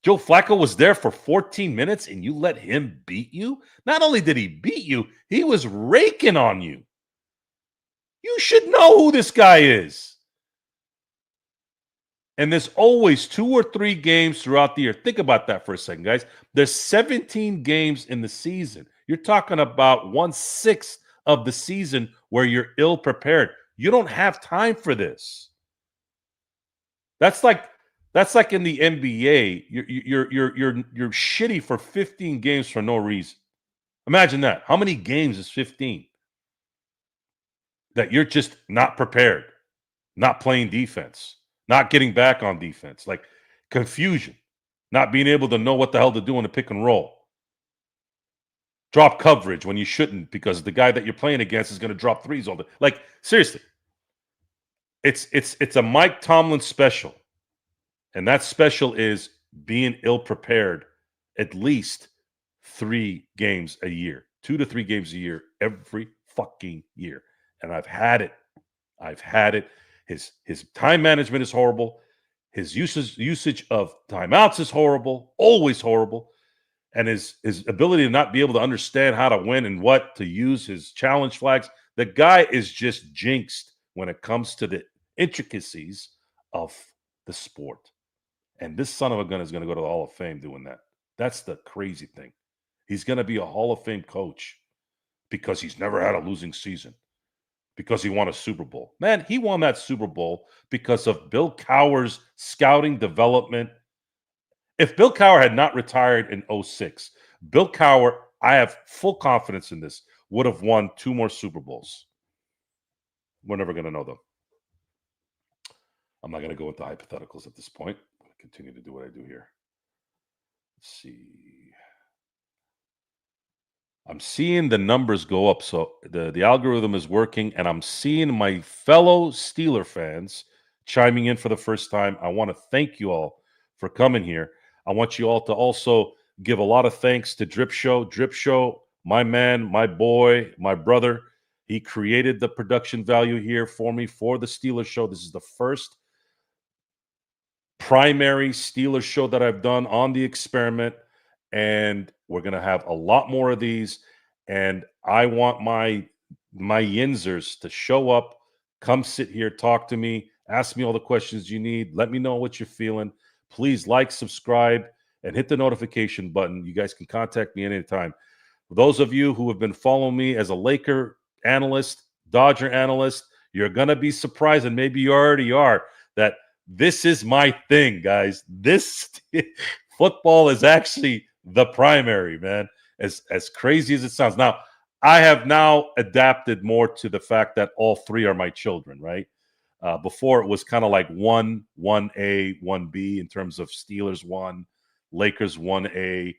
Joe Flacco was there for 14 minutes and you let him beat you? Not only did he beat you, he was raking on you. You should know who this guy is. And there's always 2 or 3 games throughout the year. Think about that for a second, guys. There's 17 games in the season. You're talking about 1/6 of the season where you're ill prepared. You don't have time for this. That's like in the NBA. You're shitty for 15 games for no reason. Imagine that. How many games is 15? That you're just not prepared, not playing defense, not getting back on defense, like confusion, not being able to know what the hell to do in a pick and roll. Drop coverage when you shouldn't because the guy that you're playing against is going to drop threes all day. Like, seriously. It's a Mike Tomlin special. And that special is being ill prepared at least 3 games a year, 2 to 3 games a year, every fucking year. And I've had it. His time management is horrible. His usage of timeouts is horrible, always horrible. And his ability to not be able to understand how to win and what to use his challenge flags. The guy is just jinxed when it comes to the intricacies of the sport. And this son of a gun is going to go to the Hall of Fame doing that. That's the crazy thing. He's going to be a Hall of Fame coach because he's never had a losing season, because he won a Super Bowl. Man, he won that Super Bowl because of Bill Cowher's scouting development. If Bill Cowher had not retired in 2006, Bill Cowher, I have full confidence in this, would have won 2 more Super Bowls. We're never going to know, though. I'm not going to go into hypotheticals at this point. I'm going to continue to do what I do here. Let's see. I'm seeing the numbers go up. So the algorithm is working, and I'm seeing my fellow Steeler fans chiming in for the first time. I want to thank you all for coming here. I want you all to also give a lot of thanks to Drip Show. Drip Show, my man, my boy, my brother. He created the production value here for me for the Steelers show. This is the first primary Steelers show that I've done on the experiment, and we're going to have a lot more of these. And I want my Yinzers to show up, come sit here, talk to me, ask me all the questions you need. Let me know what you're feeling. Please like, subscribe, and hit the notification button. You guys can contact me anytime. For those of you who have been following me as a Laker analyst, Dodger analyst, you're going to be surprised, and maybe you already are, that this is my thing, guys. This football is actually the primary, man. As crazy as it sounds. Now, I have now adapted more to the fact that all 3 are my children, right? Before it was kind of like 1A, 1B in terms of Steelers 1, Lakers 1A,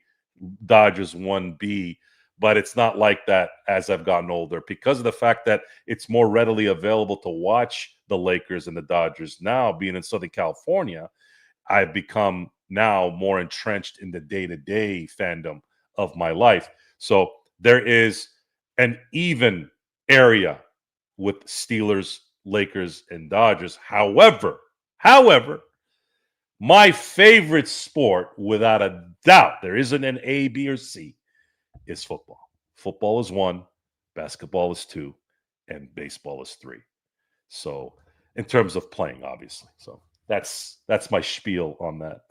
Dodgers 1B. But it's not like that as I've gotten older, because of the fact that it's more readily available to watch the Lakers and the Dodgers. Now, being in Southern California, I've become now more entrenched in the day-to-day fandom of my life. So there is an even area with Steelers, Lakers, and Dodgers. However, my favorite sport, without a doubt, there isn't an A, B, or C, is football. Football is 1, basketball is 2, and baseball is 3. So in terms of playing, obviously. So that's my spiel on that.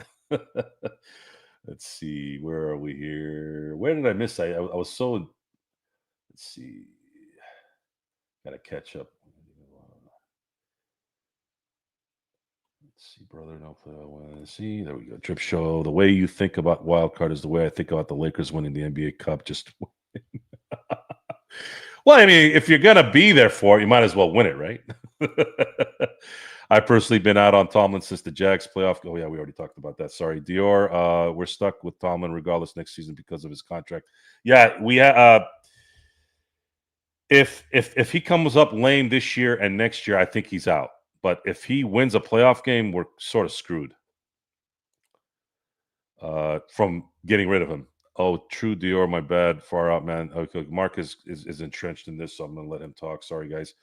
Let's see. Where are we here? Where did I miss? I was so. Let's see. Got to catch up. Let's see, brother. No, let's see. There we go. Trip show. The way you think about wild card is the way I think about the Lakers winning the NBA Cup. Just. Well, I mean, if you're gonna be there for it, you might as well win it, right? I've personally been out on Tomlin since the Jags playoff. Oh yeah, we already talked about that. Sorry, Dior. We're stuck with Tomlin regardless next season because of his contract. Yeah, we if he comes up lame this year and next year, I think he's out. But if he wins a playoff game, we're sort of screwed from getting rid of him. Oh, true, Dior. My bad. Far out, man. Okay, Mark is entrenched in this, so I'm going to let him talk. Sorry, guys.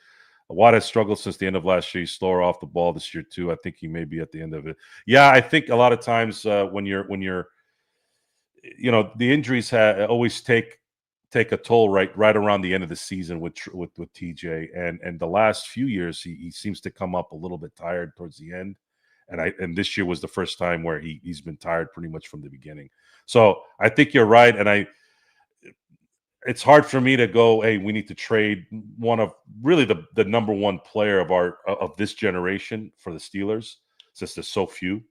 Watt has struggled since the end of last year. He's slower off the ball this year too. I think he may be at the end of it. Yeah, I think a lot of times when you're, the injuries always take a toll right around the end of the season with TJ. And the last few years he seems to come up a little bit tired towards the end. And this year was the first time where he's been tired pretty much from the beginning. So I think you're right. And it's hard for me to go, hey, we need to trade one of really the number one player of this generation for the Steelers, since there's so few.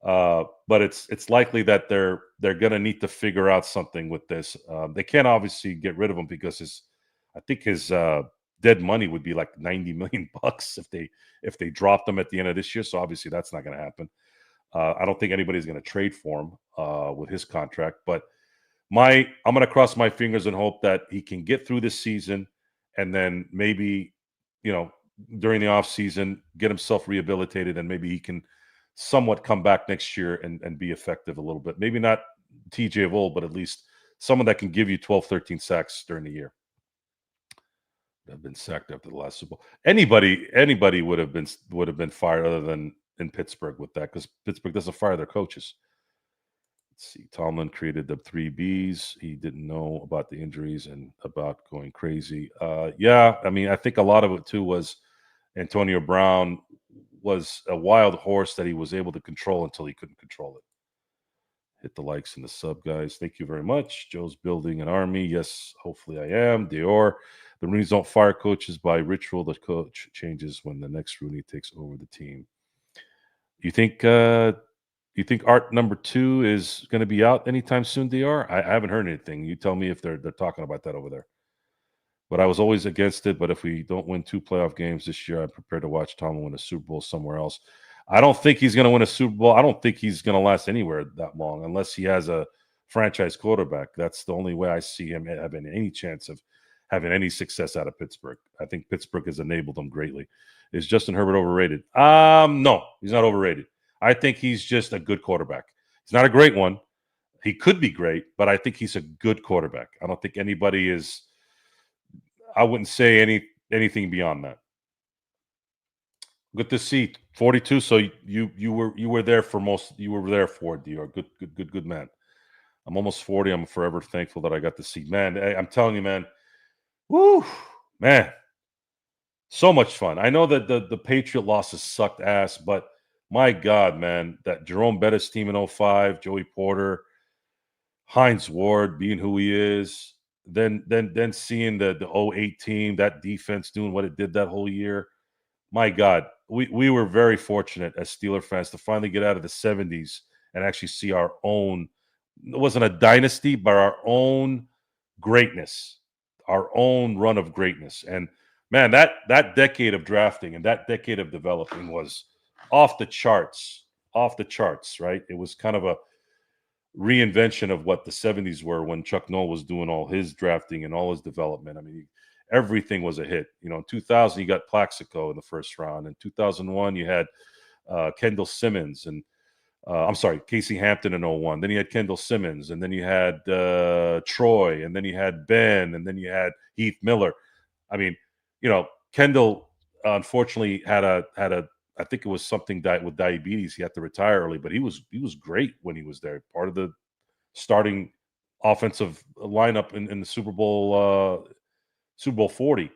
But it's likely that they're going to need to figure out something with this. They can't obviously get rid of him because I think his dead money would be like $90 million if they dropped him at the end of this year. So obviously that's not going to happen. I don't think anybody's going to trade for him with his contract. But I'm going to cross my fingers and hope that he can get through this season, and then maybe, during the off season, get himself rehabilitated, and maybe he can somewhat come back next year and be effective a little bit. Maybe not TJ of old, but at least someone that can give you 12, 13 sacks during the year. I've been sacked after the last Super Bowl. Anybody would have been fired other than in Pittsburgh with that, because Pittsburgh doesn't fire their coaches. Let's see. Tomlin created the 3Bs. He didn't know about the injuries and about going crazy. Yeah, I mean, I think a lot of it too was Antonio Brown was a wild horse that he was able to control until he couldn't control it. Hit the likes and the sub, guys. Thank you very much. Joe's building an army. Yes, hopefully I am. Dior. The Rooney's don't fire coaches by ritual. The coach changes when the next Rooney takes over the team. You think Art number 2 is going to be out anytime soon, DR? I haven't heard anything. You tell me if they're talking about that over there. But I was always against it. But if we don't win 2 playoff games this year, I'm prepared to watch Tomlin win a Super Bowl somewhere else. I don't think he's going to win a Super Bowl. I don't think he's going to last anywhere that long unless he has a franchise quarterback. That's the only way I see him having any chance of having any success out of Pittsburgh. I think Pittsburgh has enabled him greatly. Is Justin Herbert overrated? No, he's not overrated. I think he's just a good quarterback. He's not a great one. He could be great, but I think he's a good quarterback. I don't think anybody is. I wouldn't say anything beyond that. Good to see 42. So you were there for most. You were there for it, Dior. Good man. I'm almost 40. I'm forever thankful that I got to see. Man, I'm telling you, man. Woo, man. So much fun. I know that the Patriot losses sucked ass, but my God, man, that Jerome Bettis team in 05, Joey Porter, Hines Ward being who he is, then seeing the 08 team, that defense doing what it did that whole year. My God, we were very fortunate as Steeler fans to finally get out of the 70s and actually see our own. It wasn't a dynasty, but our own greatness, our own run of greatness. And man, that decade of drafting and that decade of developing was off the charts, right? It was kind of a reinvention of what the 70s were when Chuck Noll was doing all his drafting and all his development. I mean, everything was a hit. In 2000, you got Plaxico in the first round. In 2001, you had Kendall Simmons and Casey Hampton in 01. Then you had Kendall Simmons, and then you had Troy, and then you had Ben, and then you had Heath Miller. I mean, Kendall unfortunately had a I think it was something with diabetes. He had to retire early, but he was great when he was there. Part of the starting offensive lineup in the Super Bowl 40.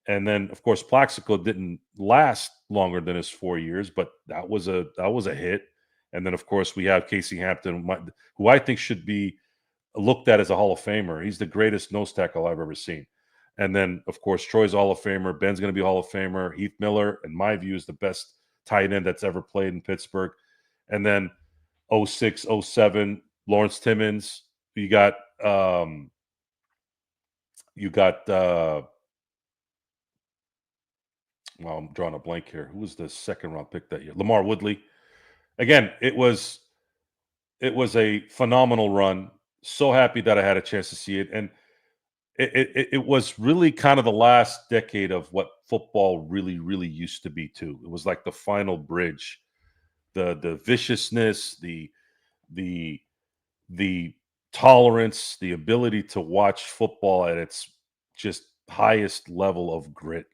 And then, of course, Plaxico didn't last longer than his 4 years, but that was a hit. And then, of course, we have Casey Hampton, who I think should be looked at as a Hall of Famer. He's the greatest nose tackle I've ever seen. And then, of course, Troy's a Hall of Famer. Ben's going to be a Hall of Famer. Heath Miller, in my view, is the best tight end that's ever played in Pittsburgh. And then 06, 07, Lawrence Timmons. You got well, I'm drawing a blank here. Who was the second round pick that year? Lamar Woodley. Again, it was a phenomenal run. So happy that I had a chance to see it. And it was really kind of the last decade of what football really, really used to be too. It was like the final bridge. The viciousness, the tolerance, the ability to watch football at its just highest level of grit.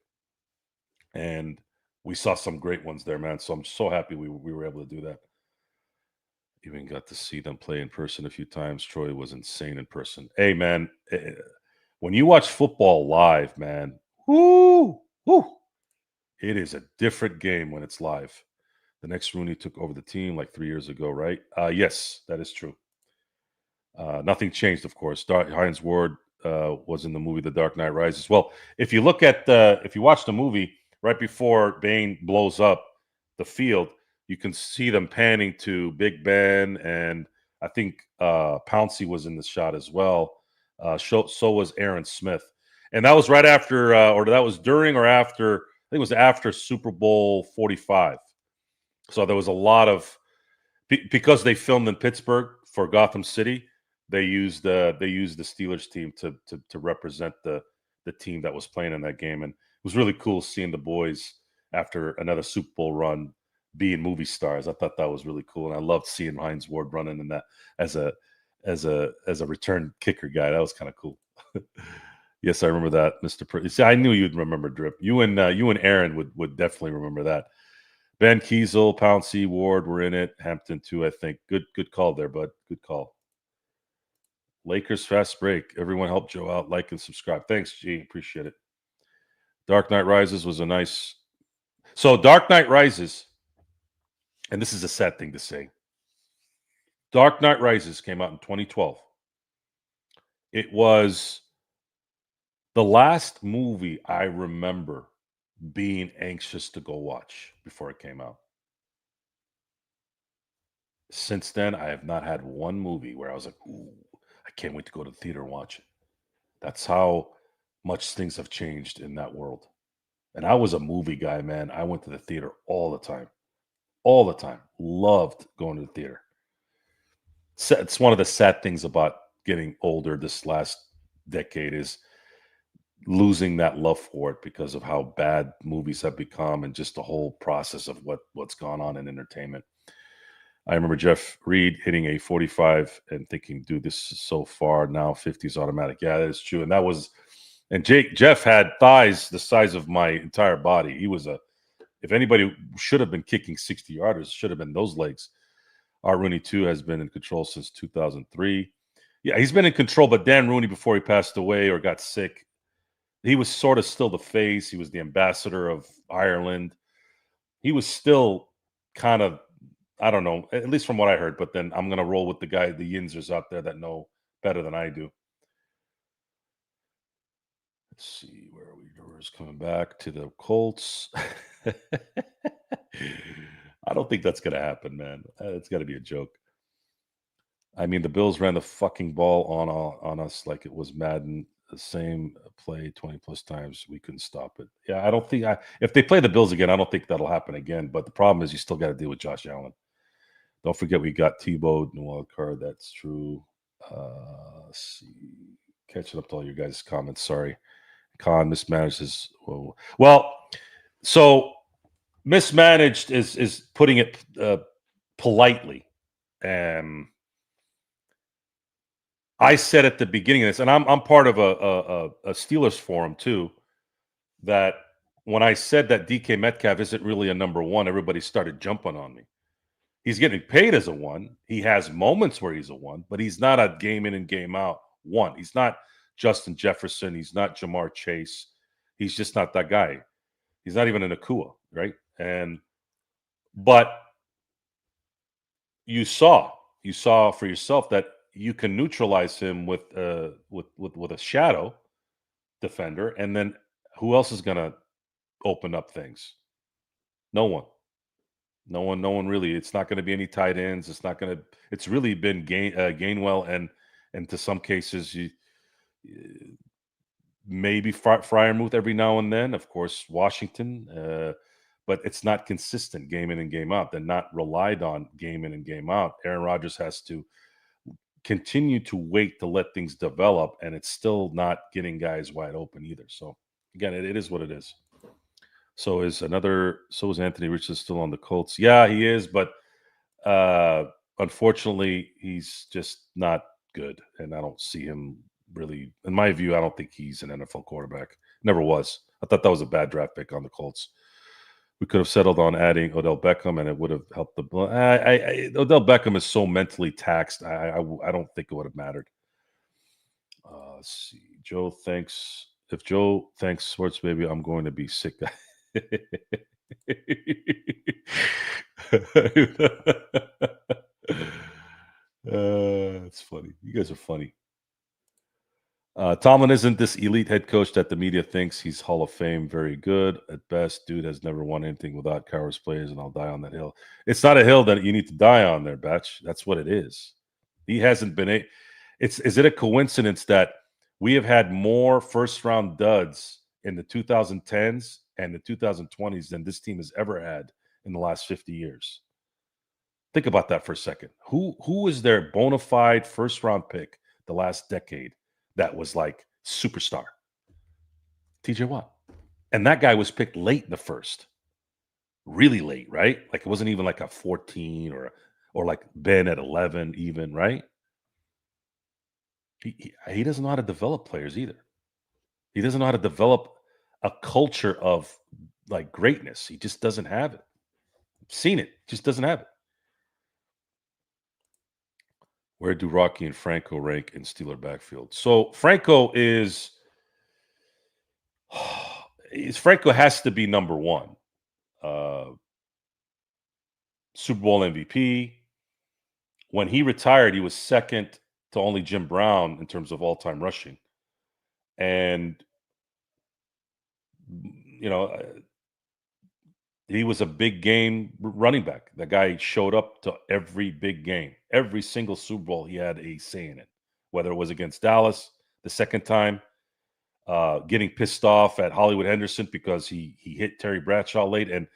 And we saw some great ones there, man. So I'm so happy we were able to do that. Even got to see them play in person a few times. Troy was insane in person. Hey, man, when you watch football live, man, whoo, it is a different game when it's live. The next Rooney took over the team like 3 years ago, right? Yes, that is true. Nothing changed, of course. Hines Ward was in the movie The Dark Knight Rises. Well, if you watch the movie right before Bane blows up the field, you can see them panning to Big Ben, and I think Pouncey was in the shot as well. So was Aaron Smith, and that was right after, or that was during or after. I think it was after Super Bowl 45. So there was a lot of because they filmed in Pittsburgh for Gotham City. They used the Steelers team to represent the team that was playing in that game, and it was really cool seeing the boys after another Super Bowl run being movie stars. I thought that was really cool, and I loved seeing Hines Ward running in that as a return kicker guy. That was kind of cool. Yes, I remember that, Mr. See, I knew you'd remember Drip. You and Aaron would definitely remember that. Ben Kiesel, Pouncey, Ward were in it. Hampton too, I think. Good call there, bud. Good call. Lakers fast break. Everyone help Joe out. Like and subscribe. Thanks, G. Appreciate it. Dark Knight Rises was a nice. So Dark Knight Rises, and this is a sad thing to say. Dark Knight Rises came out in 2012. It was the last movie I remember being anxious to go watch before it came out. Since then, I have not had one movie where I was like, ooh, I can't wait to go to the theater and watch it. That's how much things have changed in that world. And I was a movie guy, man. I went to the theater all the time. All the time. Loved going to the theater. It's one of the sad things about getting older this last decade is losing that love for it because of how bad movies have become and just the whole process of what's gone on in entertainment. I remember Jeff Reed hitting a 45 and thinking, dude, this is so far now. 50 is automatic. Yeah, that is true. And Jeff had thighs the size of my entire body. He was if anybody should have been kicking 60 yarders, should have been those legs. Art Rooney, too, has been in control since 2003. Yeah, he's been in control, but Dan Rooney, before he passed away or got sick, he was sort of still the face. He was the ambassador of Ireland. He was still kind of, I don't know, at least from what I heard, but then I'm going to roll with the Yinzers out there that know better than I do. Let's see, where are we? We're coming back to the Colts. I don't think that's going to happen, man. It's got to be a joke. I mean, the Bills ran the fucking ball on us like it was Madden. The same play 20 plus times. We couldn't stop it. Yeah, I don't think if they play the Bills again, I don't think that'll happen again. But the problem is you still got to deal with Josh Allen. Don't forget we got Tebow in the wild card. That's true. Let's see. Catching up to all your guys' comments. Sorry. Con mismanaged is well. So mismanaged is putting it politely. I said at the beginning of this, and I'm part of a Steelers forum too, that when I said that DK Metcalf isn't really a number one, everybody started jumping on me. He's getting paid as a one. He has moments where he's a one, but he's not a game in and game out one. He's not Justin Jefferson. He's not Jamar Chase. He's just not that guy. He's not even an Akua, right? But you saw for yourself that you can neutralize him with a shadow defender, and then who else is going to open up things? No one really. It's not going to be any tight ends. It's not going to. It's really been Gainwell and to some cases you maybe Freiermuth every now and then. Of course, Washington, but it's not consistent game in and game out. They're not relied on game in and game out. Aaron Rodgers has to continue to wait to let things develop, and it's still not getting guys wide open either. So again, it is what it is. So is Anthony Richardson still on the Colts? Yeah, he is, but unfortunately, he's just not good, and I don't see him really. In my view, I don't think he's an NFL quarterback. Never was. I thought that was a bad draft pick on the Colts. We could have settled on adding Odell Beckham, and it would have helped the. Odell Beckham is so mentally taxed. I don't think it would have mattered. Let's see. Joe thanks. If Joe thanks Sports Baby, I'm going to be sick. It's funny. You guys are funny. Tomlin isn't this elite head coach that the media thinks. He's Hall of Fame, very good at best. Dude has never won anything without Cowboys players, and I'll die on that hill. It's not a hill that you need to die on there, Batch. That's what it is. He hasn't been a. Is it a coincidence that we have had more first round duds in the 2010s and the 2020s than this team has ever had in the last 50 years? Think about that for a second. Who is their bona fide first round pick the last decade that was like superstar? TJ Watt. And that guy was picked late in the first. Really late, right? Like it wasn't even like a 14 or like Ben at 11 even, right? He doesn't know how to develop players either. He doesn't know how to develop a culture of like greatness. He just doesn't have it. Seen it, just doesn't have it. Where do Rocky and Franco rank in Steeler backfield? So Franco Franco has to be number one. Super Bowl MVP. When he retired, he was second to only Jim Brown in terms of all-time rushing. And you know, he was a big game running back. The guy showed up to every big game. Every single Super Bowl, he had a say in it. Whether it was against Dallas the second time, getting pissed off at Hollywood Henderson because he hit Terry Bradshaw late. And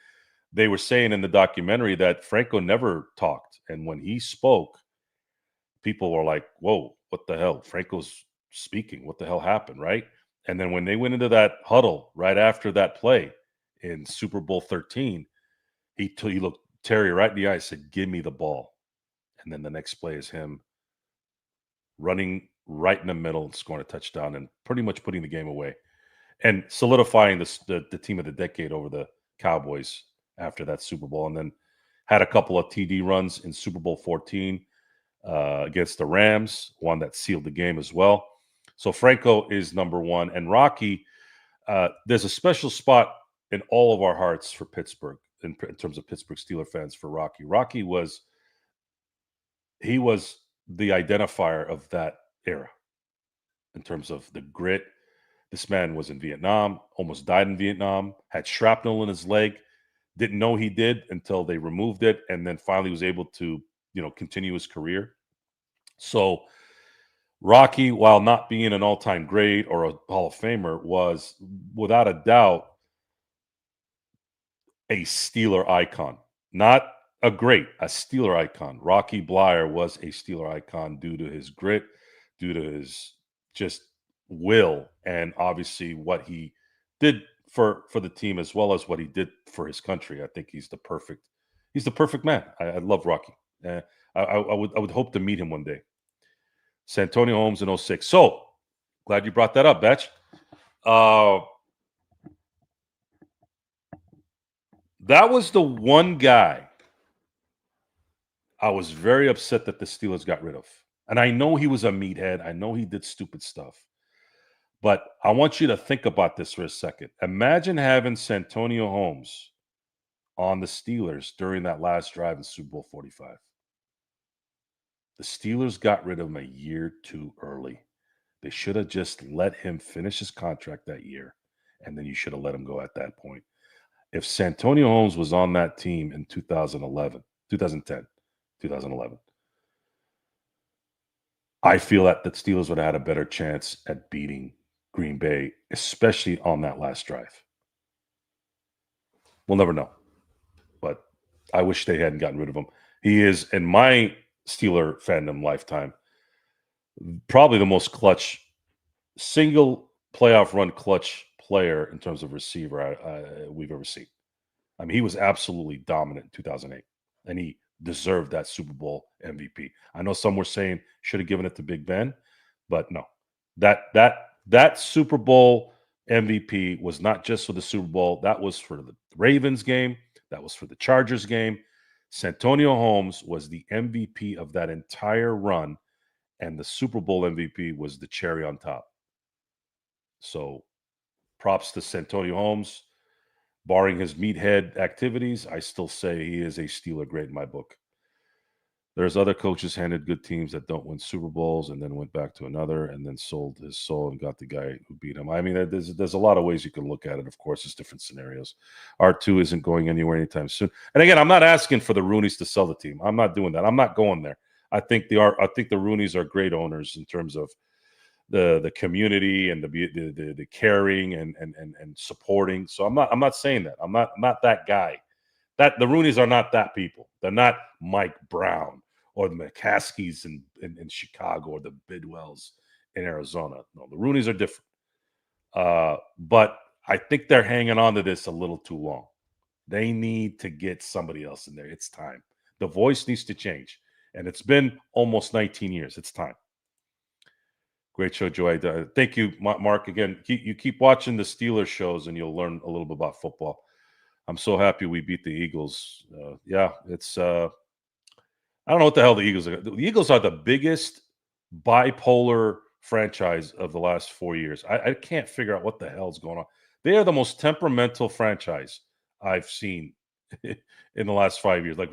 they were saying in the documentary that Franco never talked. And when he spoke, people were like, whoa, what the hell? Franco's speaking. What the hell happened, right? And then when they went into that huddle right after that play in Super Bowl 13, he looked Terry right in the eye and said, give me the ball. And then the next play is him running right in the middle and scoring a touchdown and pretty much putting the game away and solidifying the team of the decade over the Cowboys after that Super Bowl. And then had a couple of TD runs in Super Bowl 14 against the Rams, one that sealed the game as well. So Franco is number one. And Rocky, there's a special spot in all of our hearts for Pittsburgh in terms of Pittsburgh Steelers fans for Rocky. Rocky was the identifier of that era in terms of the grit. This man was in Vietnam, almost died in Vietnam, had shrapnel in his leg, didn't know he did until they removed it, and then finally was able to, continue his career. So Rocky, while not being an all-time great or a Hall of Famer, was without a doubt a Steeler icon. Not a Steeler icon. Rocky Blyer was a Steeler icon due to his grit, due to his just will, and obviously what he did for the team as well as what he did for his country. I think he's the perfect man. I love Rocky. I would hope to meet him one day. Santonio Holmes in 06. So glad you brought that up, Betch. That was the one guy I was very upset that the Steelers got rid of. And I know he was a meathead. I know he did stupid stuff. But I want you to think about this for a second. Imagine having Santonio Holmes on the Steelers during that last drive in Super Bowl 45. The Steelers got rid of him a year too early. They should have just let him finish his contract that year, and then you should have let him go at that point. If Santonio Holmes was on that team in 2010, 2011, I feel that the Steelers would have had a better chance at beating Green Bay, especially on that last drive. We'll never know, but I wish they hadn't gotten rid of him. He is, in my Steeler fandom lifetime, probably the most clutch, single playoff run clutch player in terms of receiver we've ever seen. I mean, he was absolutely dominant in 2008, and he deserved that Super Bowl MVP. I know some were saying should have given it to Big Ben, but no. That Super Bowl MVP was not just for the Super Bowl. That was for the Ravens game. That was for the Chargers game. Santonio Holmes was the MVP of that entire run, and the Super Bowl MVP was the cherry on top. So props to Santonio Holmes. Barring his meathead activities, I still say he is a Steeler great in my book. There's other coaches handed good teams that don't win Super Bowls and then went back to another and then sold his soul and got the guy who beat him. I mean, there's a lot of ways you can look at it. Of course, there's different scenarios. R2 isn't going anywhere anytime soon. And again, I'm not asking for the Rooneys to sell the team. I'm not doing that. I'm not going there. I think the Rooneys are great owners in terms of the community and the caring and supporting. So I'm not saying that. I'm not that guy. That the Rooneys are not that people. They're not Mike Brown or the McCaskies in Chicago or the Bidwells in Arizona. No, the Rooneys are different. But I think they're hanging on to this a little too long. They need to get somebody else in there. It's time. The voice needs to change. And it's been almost 19 years. It's time. Great show, Joy. Thank you, Mark. Again, you keep watching the Steelers shows and you'll learn a little bit about football. I'm so happy we beat the Eagles. Yeah, it's I don't know what the hell the Eagles are. The Eagles are the biggest bipolar franchise of the last 4 years. I can't figure out what the hell's going on. They are the most temperamental franchise I've seen in the last 5 years. Like,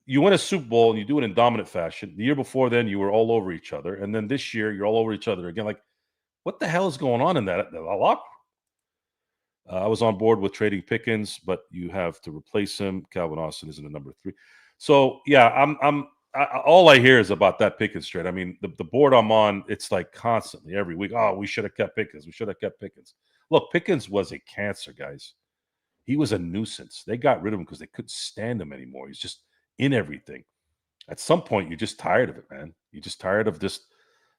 you win a Super Bowl and you do it in dominant fashion. The year before then, you were all over each other. And then this year, you're all over each other again. Like, what the hell is going on in that locker? I was on board with trading Pickens, but you have to replace him. Calvin Austin isn't a number 3. So yeah, all I hear is about that Pickens trade. I mean, the board I'm on, it's like constantly every week. Oh, we should have kept Pickens. We should have kept Pickens. Look, Pickens was a cancer, guys. He was a nuisance. They got rid of him because they couldn't stand him anymore. He's just in everything. At some point, you're just tired of it, man. You're just tired of just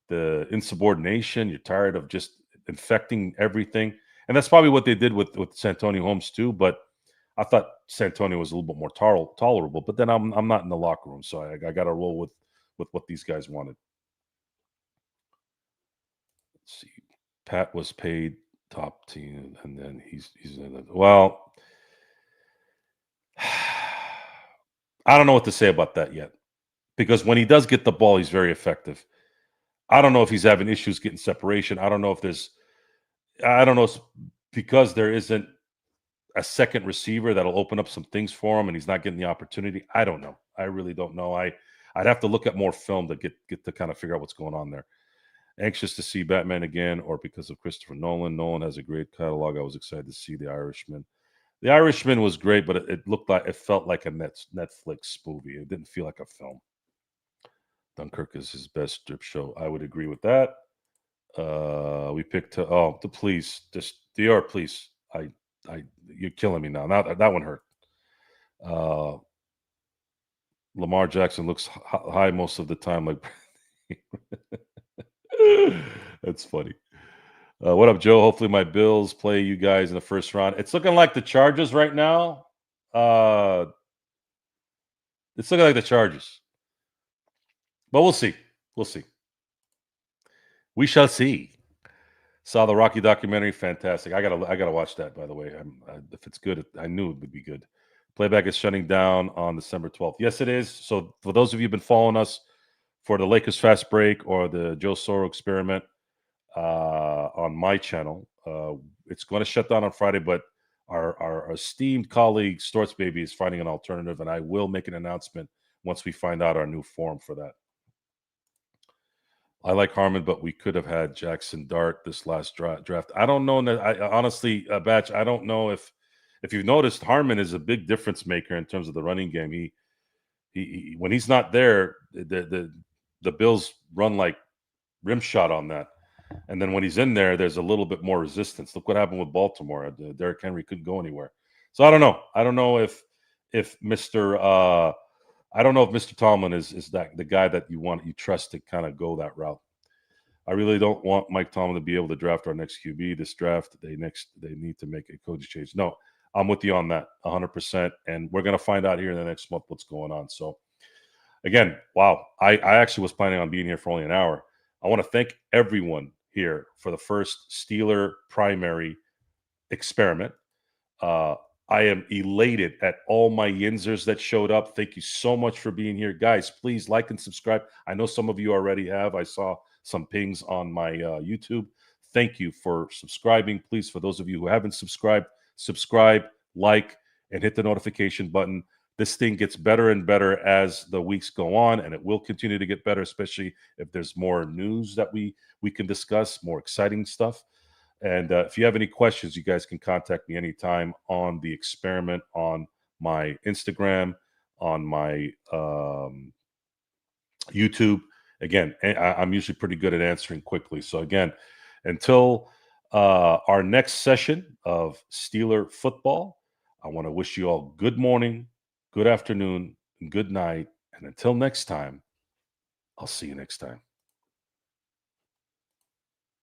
the insubordination. You're tired of just infecting everything. And that's probably what they did with Santonio Holmes too. But I thought Santonio was a little bit more tolerable. But then I'm not in the locker room, so I got to roll with what these guys wanted. Let's see, Pat was paid top team, and then he's well. I don't know what to say about that yet, because when he does get the ball, he's very effective. I don't know if he's having issues getting separation. I don't know because there isn't a second receiver that'll open up some things for him and he's not getting the opportunity. I don't know. I really don't know. I'd have to look at more film to get to kind of figure out what's going on there. Anxious to see Batman again, or because of Christopher Nolan. Nolan has a great catalog. I was excited to see The Irishman. The Irishman was great, but it felt like a Netflix movie. It didn't feel like a film. Dunkirk is his best strip show. I would agree with that. We picked please, just DR, please. You're killing me now. Now that one hurt. Lamar Jackson looks high most of the time. Like, that's funny. What up, Joe? Hopefully my Bills play you guys in the first round. It's looking like the Chargers right now. It's looking like the Chargers. But we'll see. We'll see. We shall see. Saw the Rocky documentary. Fantastic. I gotta watch that, by the way. If it's good, I knew it would be good. Playback is shutting down on December 12th. Yes, it is. So for those of you who've been following us for the Lakers Fast Break or the Joe Soro experiment on my channel, it's going to shut down on Friday, but our esteemed colleague Storts Baby is finding an alternative, and I will make an announcement once we find out our new form for that. I like Harmon, but we could have had Jackson Dart this last draft. I don't know. I honestly, Batch, I don't know if you've noticed, Harmon is a big difference maker in terms of the running game. He when he's not there, the Bills run like rim shot on that. And then when he's in there, there's a little bit more resistance. Look what happened with Baltimore. Derrick Henry couldn't go anywhere. So I don't know. I don't know if Mr. I don't know if Mr. Tomlin is that the guy that you trust to kind of go that route. I really don't want Mike Tomlin to be able to draft our next QB this draft. They need to make a coaching change. No, I'm with you on that 100%. And we're going to find out here in the next month what's going on. So again, wow. I actually was planning on being here for only an hour. I want to thank everyone here for the first Steeler primary experiment. I am elated at all my Yinzers that showed up. Thank you so much for being here. Guys, please like and subscribe. I know some of you already have. I saw some pings on my YouTube. Thank you for subscribing. Please, for those of you who haven't subscribed, subscribe, like, and hit the notification button. this thing gets better and better as the weeks go on, and it will continue to get better, especially if there's more news that we can discuss, more exciting stuff. And if you have any questions, you guys can contact me anytime on the experiment on my Instagram, on my YouTube. Again, I'm usually pretty good at answering quickly. So again, until our next session of Steeler football, I want to wish you all good morning, good afternoon, and good night. And until next time, I'll see you next time.